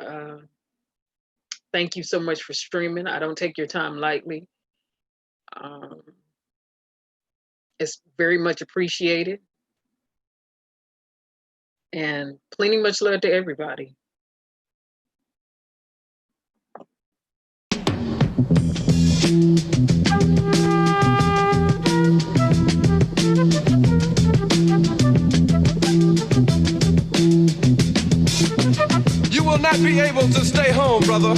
thank you so much for streaming. I don't take your time lightly. It's very much appreciated. And plenty much love to everybody. You will not be able to stay home, brother.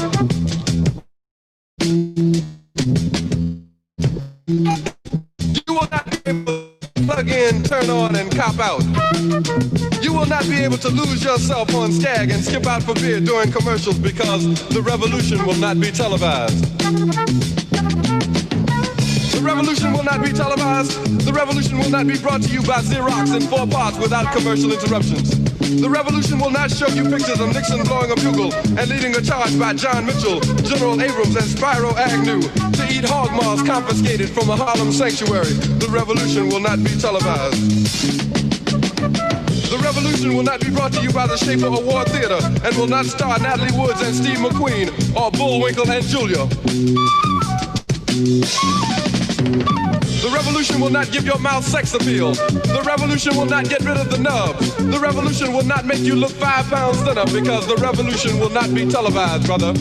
You will not be able to plug in, turn on, and cop out. You will not be able to lose yourself on Skag and skip out for beer during commercials because the revolution will not be televised. The revolution will not be televised. The revolution will not be brought to you by Xerox in 4 parts without commercial interruptions. The revolution will not show you pictures of Nixon blowing a bugle and leading a charge by John Mitchell, General Abrams, and Spyro Agnew to eat hog maws confiscated from a Harlem sanctuary. The revolution will not be televised. The revolution will not be brought to you by the Schaefer Award Theater and will not star Natalie Woods and Steve McQueen or Bullwinkle and Julia. The revolution will not give your mouth sex appeal. The revolution will not get rid of the nub. The revolution will not make you look 5 pounds thinner because the revolution will not be televised, brother.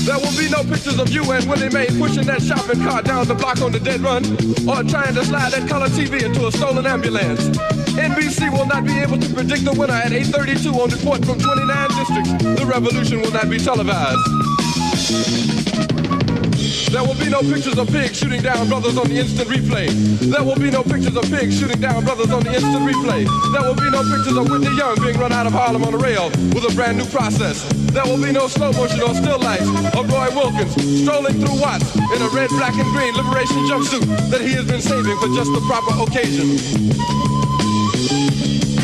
There will be no pictures of you and Willie Mae pushing that shopping cart down the block on the dead run or trying to slide that color TV into a stolen ambulance. NBC will not be able to predict the winner at 8:32 on report from 29 districts. The revolution will not be televised. There will be no pictures of pigs shooting down brothers on the instant replay. There will be no pictures of pigs shooting down brothers on the instant replay. There will be no pictures of Whitney Young being run out of Harlem on a rail with a brand new process. There will be no slow motion or still lights of Roy Wilkins strolling through Watts in a red, black, and green liberation jumpsuit that he has been saving for just the proper occasion.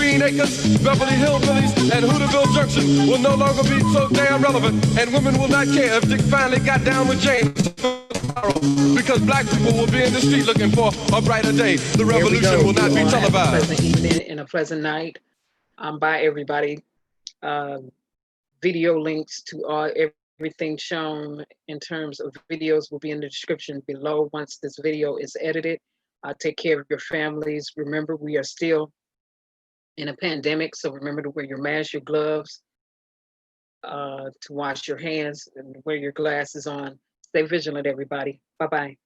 Green Acres, Beverly Hillbillies, and Hooterville Junction will no longer be so damn relevant, and women will not care if Dick finally got down with James. Because black people will be in the street looking for a brighter day. The revolution will not be televised. Pleasant evening and a pleasant night. Bye, everybody. Video links to everything shown in terms of videos will be in the description below once this video is edited. Take care of your families. Remember, we are still in a pandemic, so remember to wear your mask, your gloves, to wash your hands, and wear your glasses on. Stay vigilant, everybody. Bye-bye.